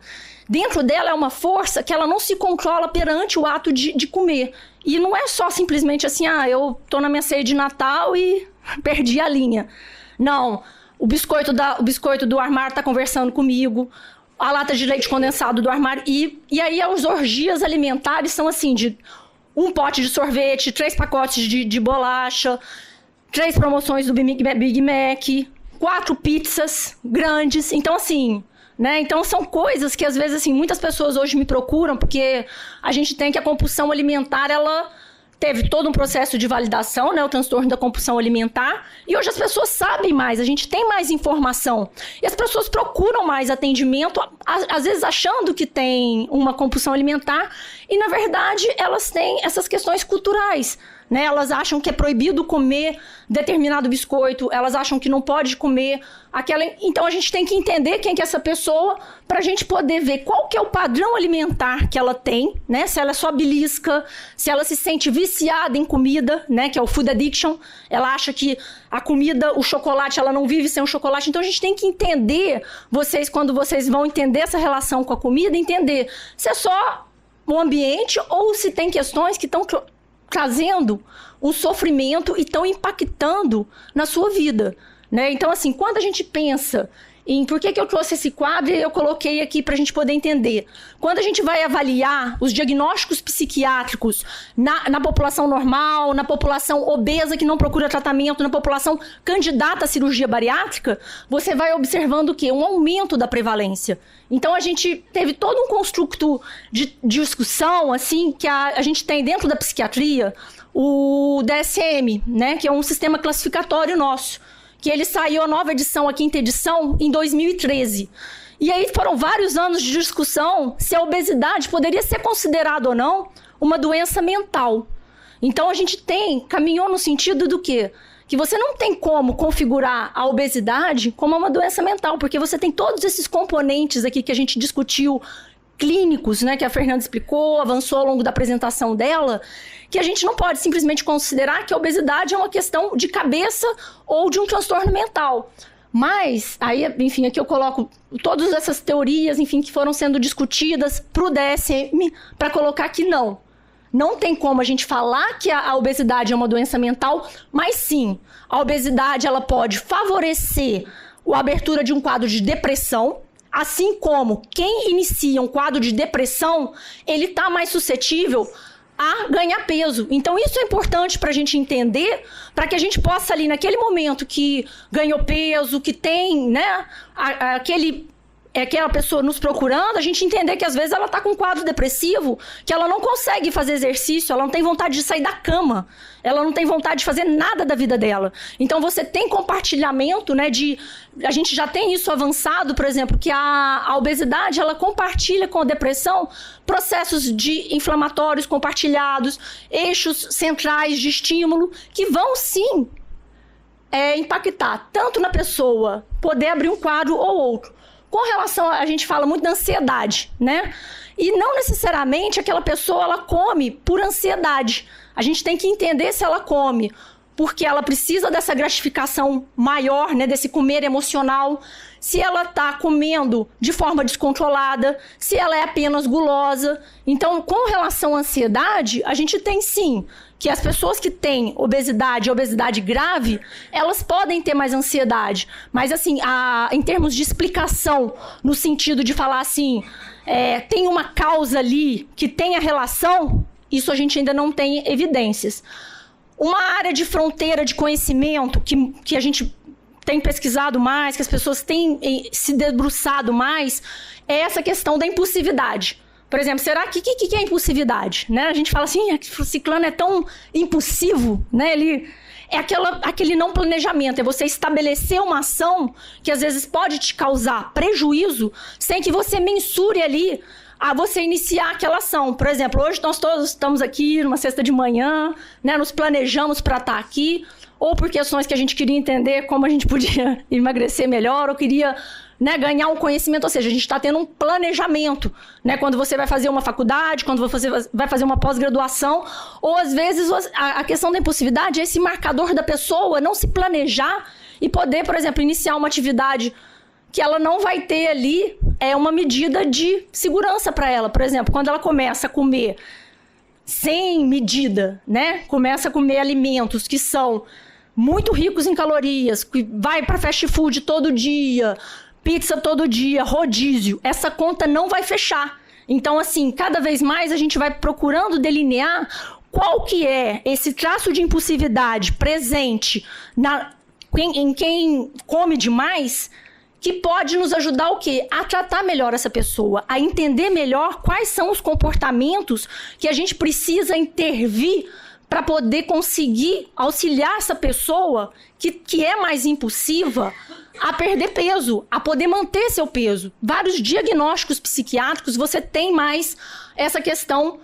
Dentro dela é uma força que ela não se controla perante o ato de comer. E não é só simplesmente assim, eu tô na minha ceia de Natal e perdi a linha. Não. O biscoito do armário tá conversando comigo, a lata de leite condensado do armário, e aí as orgias alimentares são assim, de um pote de sorvete, 3 pacotes de bolacha, 3 promoções do Big Mac, 4 pizzas grandes. Então, assim, né? Então, são coisas que, às vezes, assim, muitas pessoas hoje me procuram, porque a gente tem que a compulsão alimentar, ela teve todo um processo de validação, né, o transtorno da compulsão alimentar, e hoje as pessoas sabem mais, a gente tem mais informação, e as pessoas procuram mais atendimento, às vezes achando que tem uma compulsão alimentar, e na verdade elas têm essas questões culturais, né? Elas acham que é proibido comer determinado biscoito, elas acham que não pode comer aquela... Então a gente tem que entender quem que é essa pessoa para a gente poder ver qual que é o padrão alimentar que ela tem, né? Se ela é só belisca, se ela se sente viciada em comida, né? Que é o food addiction. Ela acha que a comida, o chocolate, ela não vive sem o chocolate. Então a gente tem que entender, quando vocês vão entender essa relação com a comida, entender se é só o ambiente ou se tem questões que estão trazendo um sofrimento e estão impactando na sua vida, né? Então, assim, quando a gente pensa em por que eu trouxe esse quadro, eu coloquei aqui para a gente poder entender. Quando a gente vai avaliar os diagnósticos psiquiátricos na população normal, na população obesa que não procura tratamento, na população candidata à cirurgia bariátrica, você vai observando o quê? Um aumento da prevalência. Então, a gente teve todo um construto de discussão, assim, que a gente tem dentro da psiquiatria, o DSM, né, que é um sistema classificatório nosso, que ele saiu a nova edição, a 5ª edição, em 2013. E aí foram vários anos de discussão se a obesidade poderia ser considerada ou não uma doença mental. Então a gente caminhou no sentido do quê? Que você não tem como configurar a obesidade como uma doença mental, porque você tem todos esses componentes aqui que a gente discutiu, clínicos, né, que a Fernanda explicou, avançou ao longo da apresentação dela, que a gente não pode simplesmente considerar que a obesidade é uma questão de cabeça ou de um transtorno mental. Mas, aí, enfim, aqui eu coloco todas essas teorias, enfim, que foram sendo discutidas para o DSM, para colocar que não. Não tem como a gente falar que a obesidade é uma doença mental, mas sim, a obesidade ela pode favorecer a abertura de um quadro de depressão, assim como quem inicia um quadro de depressão, ele está mais suscetível a ganhar peso. Então isso é importante para a gente entender, para que a gente possa ali naquele momento que ganhou peso, que tem, né, aquela pessoa nos procurando, a gente entender que às vezes ela está com um quadro depressivo, que ela não consegue fazer exercício, ela não tem vontade de sair da cama, ela não tem vontade de fazer nada da vida dela. Então você tem compartilhamento, né, a gente já tem isso avançado, por exemplo, que a obesidade, ela compartilha com a depressão processos inflamatórios compartilhados, eixos centrais de estímulo, que vão sim impactar tanto na pessoa poder abrir um quadro ou outro. Com relação a gente fala muito da ansiedade, né? E não necessariamente aquela pessoa ela come por ansiedade. A gente tem que entender se ela come porque ela precisa dessa gratificação maior, né, desse comer emocional, se ela está comendo de forma descontrolada, se ela é apenas gulosa. Então, com relação à ansiedade, a gente tem sim que as pessoas que têm obesidade grave, elas podem ter mais ansiedade. Mas, assim, em termos de explicação, no sentido de falar assim, tem uma causa ali que tem a relação, isso a gente ainda não tem evidências. Uma área de fronteira de conhecimento que a gente tem pesquisado mais, que as pessoas têm se debruçado mais, é essa questão da impulsividade. Por exemplo, será que é impulsividade? Né? A gente fala assim, o ciclano é tão impulsivo, né? Ele é aquele não planejamento, é você estabelecer uma ação que às vezes pode te causar prejuízo sem que você mensure ali a você iniciar aquela ação. Por exemplo, hoje nós todos estamos aqui numa sexta de manhã, né? Nos planejamos para estar aqui, ou por questões que a gente queria entender como a gente podia emagrecer melhor, ou queria, né, ganhar um conhecimento, ou seja, a gente está tendo um planejamento, né, quando você vai fazer uma faculdade, quando você vai fazer uma pós-graduação, ou às vezes a questão da impulsividade é esse marcador da pessoa não se planejar e poder, por exemplo, iniciar uma atividade que ela não vai ter ali uma medida de segurança para ela. Por exemplo, quando ela começa a comer sem medida, né, começa a comer alimentos que são muito ricos em calorias, que vai para fast food todo dia, pizza todo dia, rodízio, essa conta não vai fechar. Então, assim, cada vez mais a gente vai procurando delinear qual que é esse traço de impulsividade presente em quem come demais, que pode nos ajudar o quê? A tratar melhor essa pessoa, a entender melhor quais são os comportamentos que a gente precisa intervir para poder conseguir auxiliar essa pessoa que é mais impulsiva a perder peso, a poder manter seu peso. Vários diagnósticos psiquiátricos você tem mais essa questão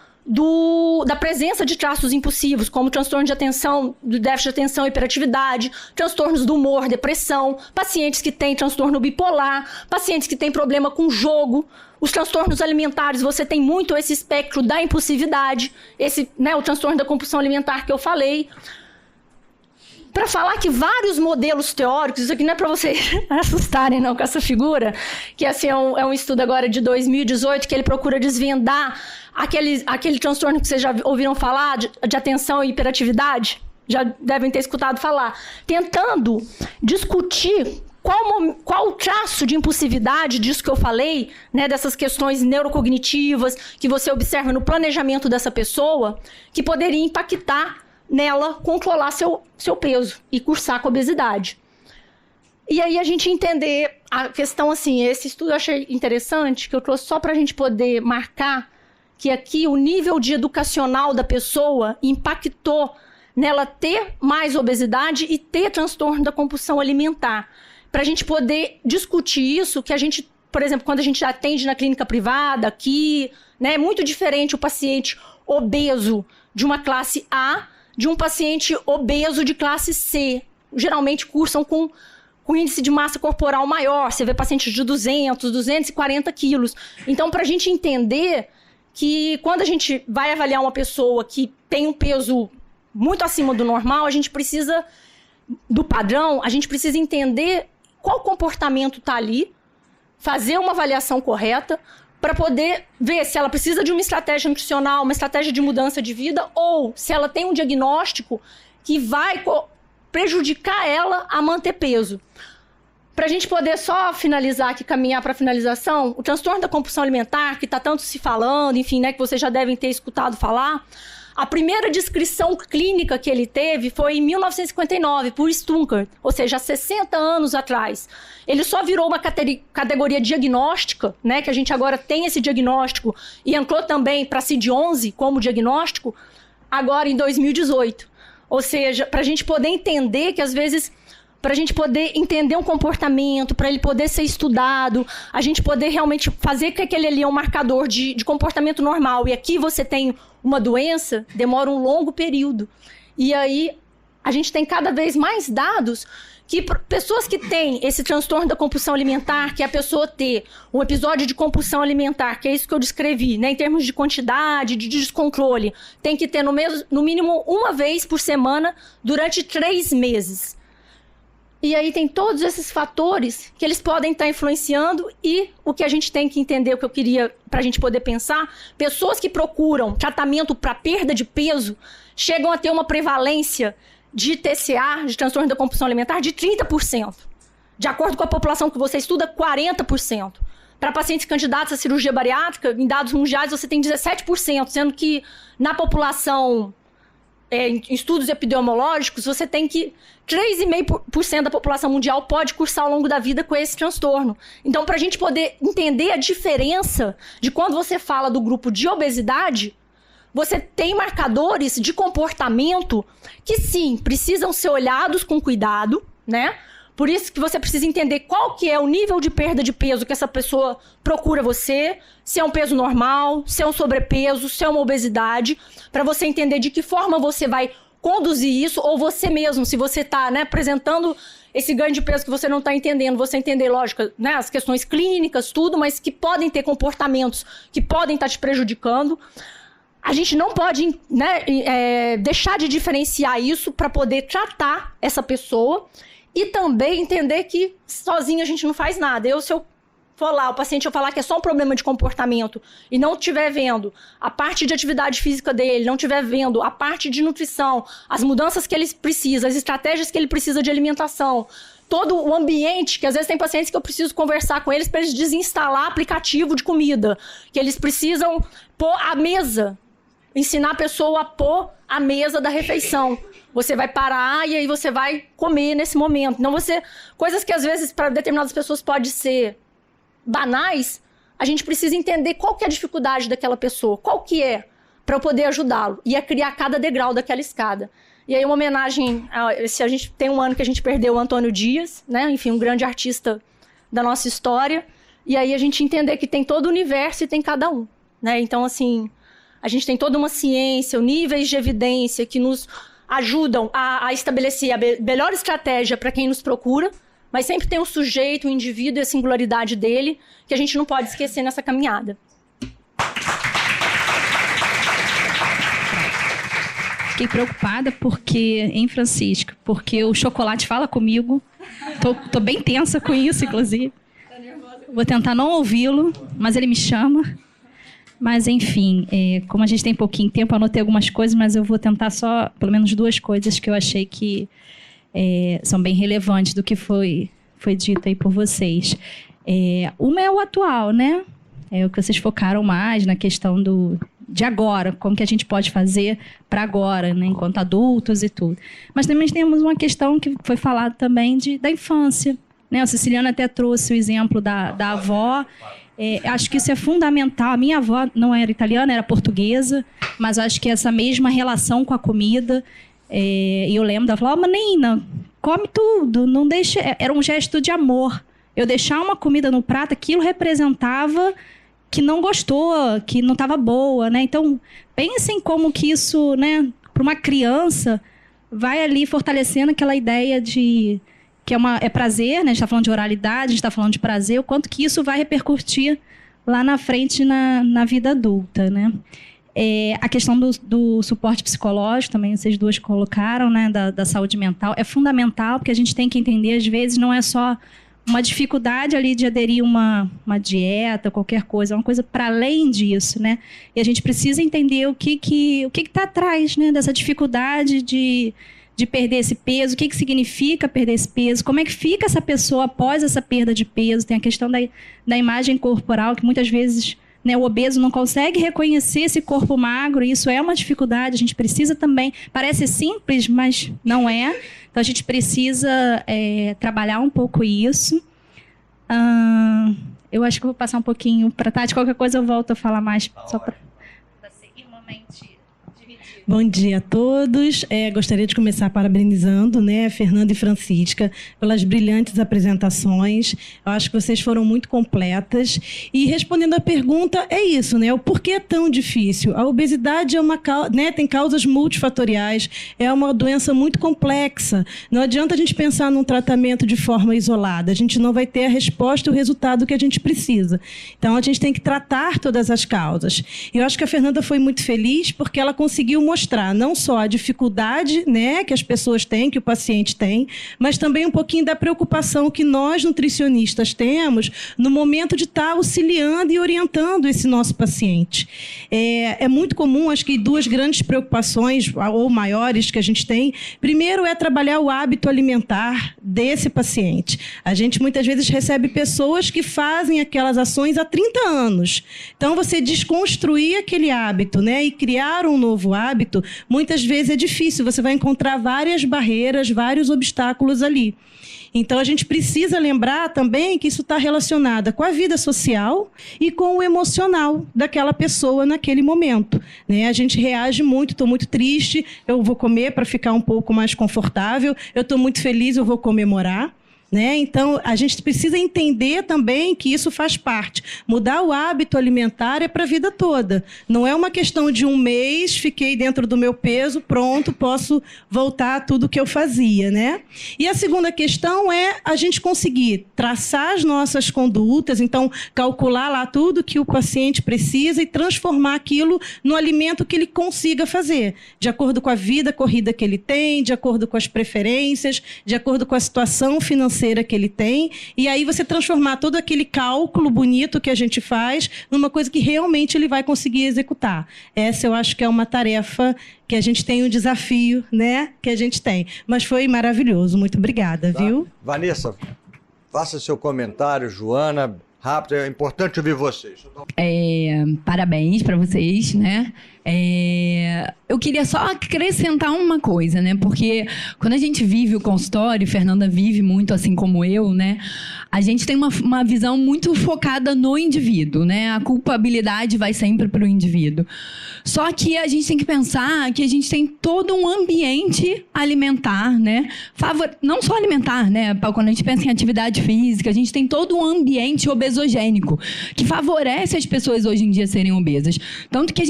da presença de traços impulsivos, como transtorno de atenção, do déficit de atenção e hiperatividade, transtornos do humor, depressão, pacientes que têm transtorno bipolar, pacientes que têm problema com jogo. Os transtornos alimentares, você tem muito esse espectro da impulsividade, o transtorno da compulsão alimentar que eu falei. Para falar que vários modelos teóricos, isso aqui não é para vocês assustarem não com essa figura, que assim, é um estudo agora de 2018, que ele procura desvendar aquele transtorno que vocês já ouviram falar, de atenção e hiperatividade, já devem ter escutado falar, tentando discutir qual o traço de impulsividade disso que eu falei, né, dessas questões neurocognitivas que você observa no planejamento dessa pessoa, que poderia impactar nela controlar seu peso e cursar com a obesidade. E aí a gente entender a questão assim, esse estudo eu achei interessante, que eu trouxe só para a gente poder marcar que aqui o nível de educacional da pessoa impactou nela ter mais obesidade e ter transtorno da compulsão alimentar. Para a gente poder discutir isso, que a gente, por exemplo, quando a gente atende na clínica privada aqui, né, é muito diferente o paciente obeso de uma classe A de um paciente obeso de classe C. Geralmente cursam com índice de massa corporal maior. Você vê pacientes de 200, 240 quilos. Então, para a gente entender que quando a gente vai avaliar uma pessoa que tem um peso muito acima do normal, a gente precisa, do padrão, a gente precisa entender qual comportamento está ali, fazer uma avaliação correta, para poder ver se ela precisa de uma estratégia nutricional, uma estratégia de mudança de vida, ou se ela tem um diagnóstico que vai prejudicar ela a manter peso. Para a gente poder só finalizar aqui, caminhar para a finalização, o transtorno da compulsão alimentar, que está tanto se falando, enfim, né, que vocês já devem ter escutado falar, a primeira descrição clínica que ele teve foi em 1959, por Stunker, ou seja, há 60 anos atrás. Ele só virou uma categoria diagnóstica, né, que a gente agora tem esse diagnóstico, e entrou também para CID-11 como diagnóstico, agora em 2018. Ou seja, para a gente poder entender que, às vezes, para a gente poder entender um comportamento, para ele poder ser estudado, a gente poder realmente fazer que aquele ali é um marcador de comportamento normal, e aqui você tem uma doença, demora um longo período. E aí, a gente tem cada vez mais dados que pessoas que têm esse transtorno da compulsão alimentar, que é a pessoa ter um episódio de compulsão alimentar, que é isso que eu descrevi, né, em termos de quantidade, de descontrole, tem que ter no mínimo uma vez por semana durante 3 meses. E aí tem todos esses fatores que eles podem estar influenciando, e o que a gente tem que entender, o que eu queria para a gente poder pensar, pessoas que procuram tratamento para perda de peso chegam a ter uma prevalência de TCA, de transtorno da compulsão alimentar, de 30%. De acordo com a população que você estuda, 40%. Para pacientes candidatos à cirurgia bariátrica, em dados mundiais você tem 17%, sendo que na população... em estudos epidemiológicos, você tem que 3,5% da população mundial pode cursar ao longo da vida com esse transtorno. Então, para a gente poder entender a diferença de quando você fala do grupo de obesidade, você tem marcadores de comportamento que, sim, precisam ser olhados com cuidado, né? Por isso que você precisa entender qual que é o nível de perda de peso que essa pessoa procura você, se é um peso normal, se é um sobrepeso, se é uma obesidade, para você entender de que forma você vai conduzir isso, ou você mesmo, se você está, né, apresentando esse ganho de peso que você não está entendendo, você entender, lógico, né, as questões clínicas, tudo, mas que podem ter comportamentos que podem estar te prejudicando. A gente não pode, né, deixar de diferenciar isso para poder tratar essa pessoa. E também entender que sozinho a gente não faz nada. Se eu for lá, o paciente eu falar que é só um problema de comportamento e não estiver vendo a parte de atividade física dele, não estiver vendo a parte de nutrição, as mudanças que ele precisa, as estratégias que ele precisa de alimentação, todo o ambiente, que às vezes tem pacientes que eu preciso conversar com eles para eles desinstalar aplicativo de comida, que eles precisam pôr a mesa, ensinar a pessoa a pôr a mesa da refeição. Você vai parar e aí você vai comer nesse momento. Não coisas que às vezes para determinadas pessoas pode ser banais, a gente precisa entender qual que é a dificuldade daquela pessoa, qual que é, para eu poder ajudá-lo. E é criar cada degrau daquela escada. E aí uma homenagem, a gente tem um ano que a gente perdeu o Antônio Dias, né? Enfim, um grande artista da nossa história. E aí a gente entender que tem todo o universo e tem cada um, né? Então, assim, a gente tem toda uma ciência, níveis de evidência que nos ajudam a estabelecer a melhor estratégia para quem nos procura, mas sempre tem um sujeito, um indivíduo e a singularidade dele que a gente não pode esquecer nessa caminhada. Fiquei preocupada Francisco, porque o chocolate fala comigo. Tô bem tensa com isso, inclusive. Vou tentar não ouvi-lo, mas ele me chama. Mas, enfim, como a gente tem pouquinho tempo, eu anotei algumas coisas, mas eu vou tentar só, pelo menos 2 coisas que eu achei que são bem relevantes do que foi dito aí por vocês. Uma é o atual, né? É o que vocês focaram mais na questão de agora, como que a gente pode fazer para agora, né? Enquanto adultos e tudo. Mas também temos uma questão que foi falada também da infância, né? A Ceciliana até trouxe o exemplo da avó. Acho que isso é fundamental. A minha avó não era italiana, era portuguesa, mas acho que essa mesma relação com a comida, e eu lembro dela falar, menina, come tudo, não deixa... Era um gesto de amor. Eu deixar uma comida no prato, aquilo representava que não gostou, que não estava boa, né? Então, pensem como que isso, né, para uma criança, vai ali fortalecendo aquela ideia de... que é prazer, né? A gente está falando de oralidade, a gente está falando de prazer, o quanto que isso vai repercutir lá na frente na vida adulta, né? A questão do suporte psicológico, também vocês duas colocaram, né? Da saúde mental, é fundamental, porque a gente tem que entender, às vezes, não é só uma dificuldade ali de aderir uma dieta, qualquer coisa, uma coisa para além disso, né? E a gente precisa entender o que está atrás, né, dessa dificuldade de perder esse peso, o que significa perder esse peso, como é que fica essa pessoa após essa perda de peso. Tem a questão da imagem corporal, que muitas vezes, né, o obeso não consegue reconhecer esse corpo magro, e isso é uma dificuldade. A gente precisa também, parece simples, mas não é. Então a gente precisa trabalhar um pouco isso. Eu acho que eu vou passar um pouquinho para a Tati, qualquer coisa eu volto a falar mais, só para ser igualmente dividido. Bom dia a todos. Gostaria de começar parabenizando, né, Fernanda e Francisca pelas brilhantes apresentações. Eu acho que vocês foram muito completas. E respondendo à pergunta, é isso, né? O porquê é tão difícil? A obesidade tem causas multifatoriais, é uma doença muito complexa. Não adianta a gente pensar num tratamento de forma isolada. A gente não vai ter a resposta e o resultado que a gente precisa. Então, a gente tem que tratar todas as causas. E eu acho que a Fernanda foi muito feliz porque ela conseguiu mostrar não só a dificuldade, né, que as pessoas têm, que o paciente tem, mas também um pouquinho da preocupação que nós, nutricionistas, temos no momento de estar auxiliando e orientando esse nosso paciente. É muito comum, acho que duas grandes preocupações, ou maiores, que a gente tem. Primeiro é trabalhar o hábito alimentar desse paciente. A gente muitas vezes recebe pessoas que fazem aquelas ações há 30 anos. Então, você desconstruir aquele hábito, né, e criar um novo hábito, muitas vezes é difícil. Você vai encontrar várias barreiras, vários obstáculos ali. Então, a gente precisa lembrar também que isso está relacionado com a vida social e com o emocional daquela pessoa naquele momento, né? A gente reage muito, estou muito triste, eu vou comer para ficar um pouco mais confortável, eu estou muito feliz, eu vou comemorar. Né? Então, a gente precisa entender também que isso faz parte. Mudar o hábito alimentar é para a vida toda. Não é uma questão de um mês, fiquei dentro do meu peso, pronto, posso voltar a tudo que eu fazia. Né? E a segunda questão é a gente conseguir traçar as nossas condutas, então, calcular lá tudo que o paciente precisa e transformar aquilo no alimento que ele consiga fazer, de acordo com a vida corrida que ele tem, de acordo com as preferências, de acordo com a situação financeira que ele tem, e aí você transformar todo aquele cálculo bonito que a gente faz numa coisa que realmente ele vai conseguir executar. Essa eu acho que é uma tarefa que a gente tem, um desafio, né, que a gente tem. Mas foi maravilhoso, muito obrigada, viu? Vanessa, faça seu comentário, Joana, rápido, é importante ouvir vocês. Parabéns para vocês, né? Eu queria só acrescentar uma coisa, né? Porque quando a gente vive o consultório, Fernanda vive muito assim como eu, né? A gente tem uma visão muito focada no indivíduo, né? A culpabilidade vai sempre para o indivíduo. Só que a gente tem que pensar que a gente tem todo um ambiente alimentar, né? Não só alimentar, né? Quando a gente pensa em atividade física, a gente tem todo um ambiente obesogênico que favorece as pessoas hoje em dia serem obesas. Tanto que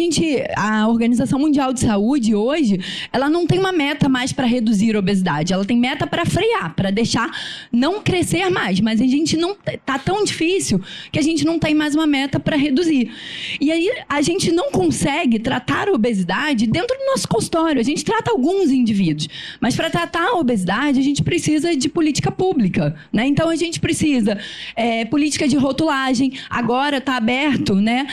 a Organização Mundial de Saúde hoje, ela não tem uma meta mais para reduzir a obesidade, ela tem meta para frear, para deixar não crescer mais, mas a gente não tá tão difícil que a gente não tem mais uma meta para reduzir. E aí a gente não consegue tratar a obesidade dentro do nosso consultório. A gente trata alguns indivíduos, mas para tratar a obesidade a gente precisa de política pública, né? Então a gente precisa política de rotulagem. Agora está aberto, né,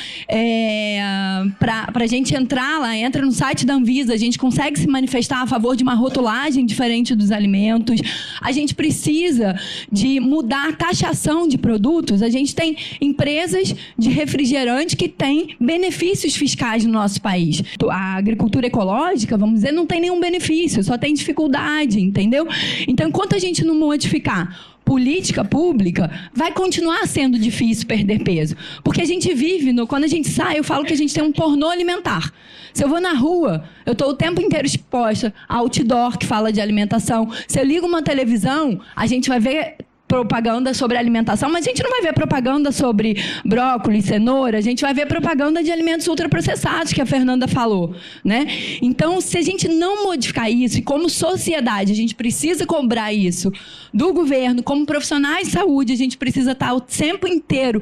para a gente entrar lá, entra no site da Anvisa, a gente consegue se manifestar a favor de uma rotulagem diferente dos alimentos. A gente precisa de mudar a taxação de produtos. A gente tem empresas de refrigerante que têm benefícios fiscais no nosso país. A agricultura ecológica, vamos dizer, não tem nenhum benefício, só tem dificuldade, entendeu? Então, enquanto a gente não modificar política pública, vai continuar sendo difícil perder peso. Porque a gente vive, quando a gente sai, eu falo que a gente tem um pornô alimentar. Se eu vou na rua, eu estou o tempo inteiro exposta a outdoor que fala de alimentação. Se eu ligo uma televisão, a gente vai ver propaganda sobre alimentação, mas a gente não vai ver propaganda sobre brócolis, cenoura, a gente vai ver propaganda de alimentos ultraprocessados, que a Fernanda falou, né? Então, se a gente não modificar isso, e como sociedade a gente precisa cobrar isso do governo, como profissionais de saúde, a gente precisa estar o tempo inteiro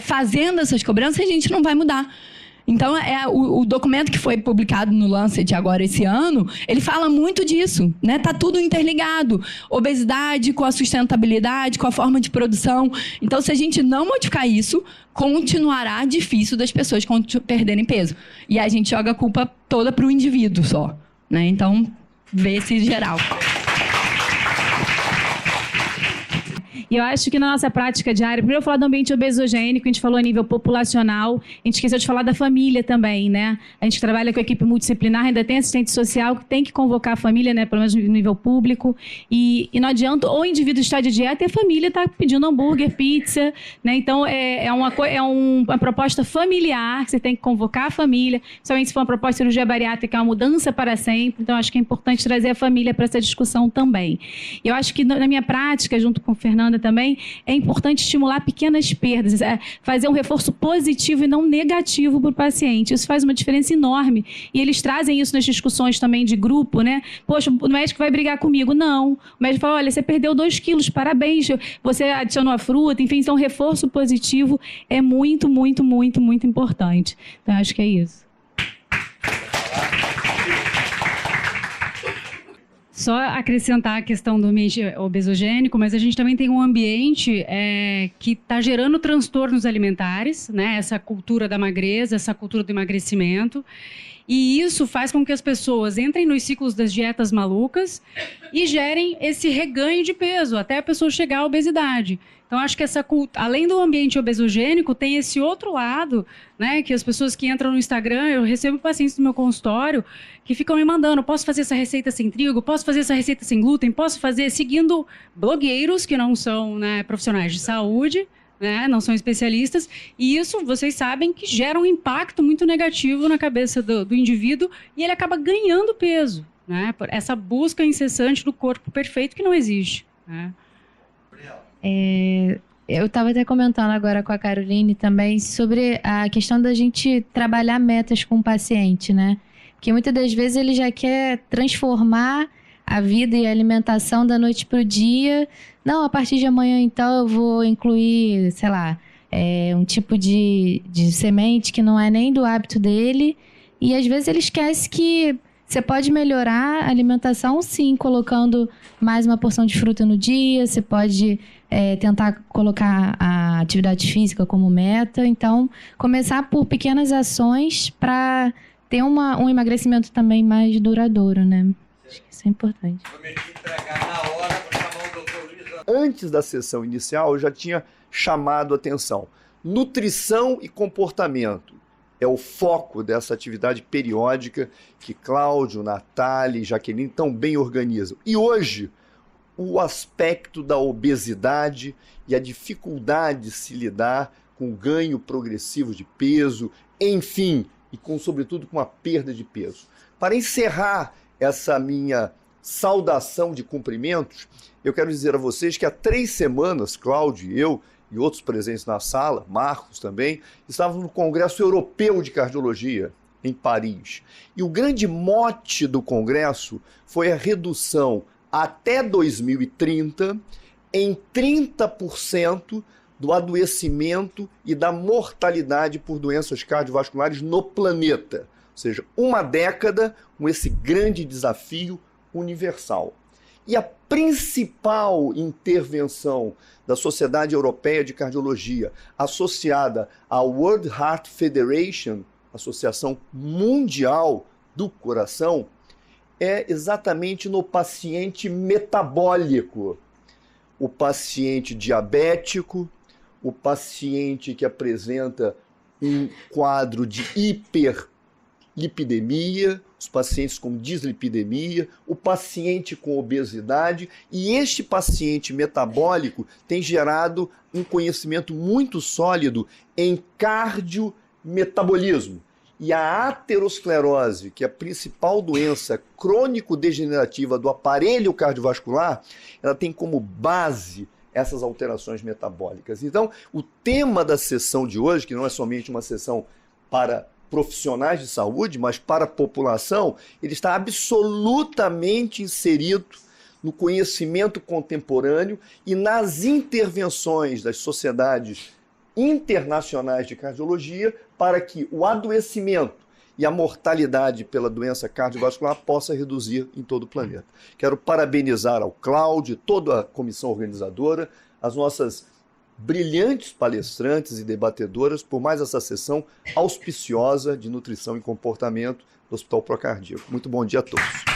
fazendo essas cobranças, a gente não vai mudar. Então, o documento que foi publicado no Lancet agora esse ano, ele fala muito disso, né? Tá tudo interligado. Obesidade com a sustentabilidade, com a forma de produção. Então, se a gente não modificar isso, continuará difícil das pessoas perderem peso. E a gente joga a culpa toda para o indivíduo só, né? Então, vê-se geral. E eu acho que na nossa prática diária, primeiro eu falar do ambiente obesogênico, a gente falou a nível populacional, a gente esqueceu de falar da família também, né? A gente trabalha com a equipe multidisciplinar, ainda tem assistente social que tem que convocar a família, né? Pelo menos no nível público. E não adianta o indivíduo estar de dieta e a família está pedindo hambúrguer, pizza, né? Então é uma proposta familiar, que você tem que convocar a família, principalmente se for uma proposta de cirurgia bariátrica, é uma mudança para sempre. Então acho que é importante trazer a família para essa discussão também. E eu acho que na minha prática, junto com a Fernanda também, é importante estimular pequenas perdas, fazer um reforço positivo e não negativo para o paciente. Isso faz uma diferença enorme. E eles trazem isso nas discussões também de grupo, né? Poxa, o médico vai brigar comigo. Não. O médico fala, olha, você perdeu 2 quilos, parabéns, você adicionou a fruta, enfim, então reforço positivo é muito, muito, muito, muito importante. Então, acho que é isso. Só acrescentar a questão do ambiente obesogênico, mas a gente também tem um ambiente que está gerando transtornos alimentares, né? Essa cultura da magreza, essa cultura do emagrecimento. E isso faz com que as pessoas entrem nos ciclos das dietas malucas e gerem esse reganho de peso, até a pessoa chegar à obesidade. Então, acho que além do ambiente obesogênico, tem esse outro lado, né? Que as pessoas que entram no Instagram, eu recebo pacientes do meu consultório que ficam me mandando, posso fazer essa receita sem trigo, posso fazer essa receita sem glúten, posso fazer seguindo blogueiros que não são, né, profissionais de saúde, né, não são especialistas, e isso, vocês sabem, que gera um impacto muito negativo na cabeça do indivíduo e ele acaba ganhando peso, né, por essa busca incessante do corpo perfeito que não existe, né. Eu estava até comentando agora com a Caroline também sobre a questão da gente trabalhar metas com o paciente, né? Porque muitas das vezes ele já quer transformar a vida e a alimentação da noite para o dia. Não, a partir de amanhã, então, eu vou incluir, sei lá, um tipo de semente que não é nem do hábito dele. E às vezes ele esquece que você pode melhorar a alimentação, sim, colocando mais uma porção de fruta no dia. Você pode tentar colocar a atividade física como meta. Então, começar por pequenas ações para ter um emagrecimento também mais duradouro, né? Acho que isso é importante. Antes da sessão inicial, eu já tinha chamado a atenção. Nutrição e comportamento é o foco dessa atividade periódica que Cláudio, Natália e Jaqueline tão bem organizam. E hoje, o aspecto da obesidade e a dificuldade de se lidar com o ganho progressivo de peso, enfim, e sobretudo com a perda de peso. Para encerrar essa minha saudação de cumprimentos, eu quero dizer a vocês que há 3 semanas, Cláudio e eu, e outros presentes na sala, Marcos também, estávamos no Congresso Europeu de Cardiologia, em Paris. E o grande mote do congresso foi a redução até 2030 em 30% do adoecimento e da mortalidade por doenças cardiovasculares no planeta. Ou seja, uma década com esse grande desafio universal. E a principal intervenção da Sociedade Europeia de Cardiologia, associada à World Heart Federation, Associação Mundial do Coração, é exatamente no paciente metabólico. O paciente diabético, o paciente que apresenta um quadro de hiperlipidemia, os pacientes com dislipidemia, o paciente com obesidade, e este paciente metabólico tem gerado um conhecimento muito sólido em cardiometabolismo. E a aterosclerose, que é a principal doença crônico-degenerativa do aparelho cardiovascular, ela tem como base essas alterações metabólicas. Então, o tema da sessão de hoje, que não é somente uma sessão para profissionais de saúde, mas para a população, ele está absolutamente inserido no conhecimento contemporâneo e nas intervenções das sociedades internacionais de cardiologia para que o adoecimento e a mortalidade pela doença cardiovascular possa reduzir em todo o planeta. Quero parabenizar ao Cláudio, toda a comissão organizadora, as nossas brilhantes palestrantes e debatedoras por mais essa sessão auspiciosa de nutrição e comportamento do Hospital Procardíaco. Muito bom dia a todos.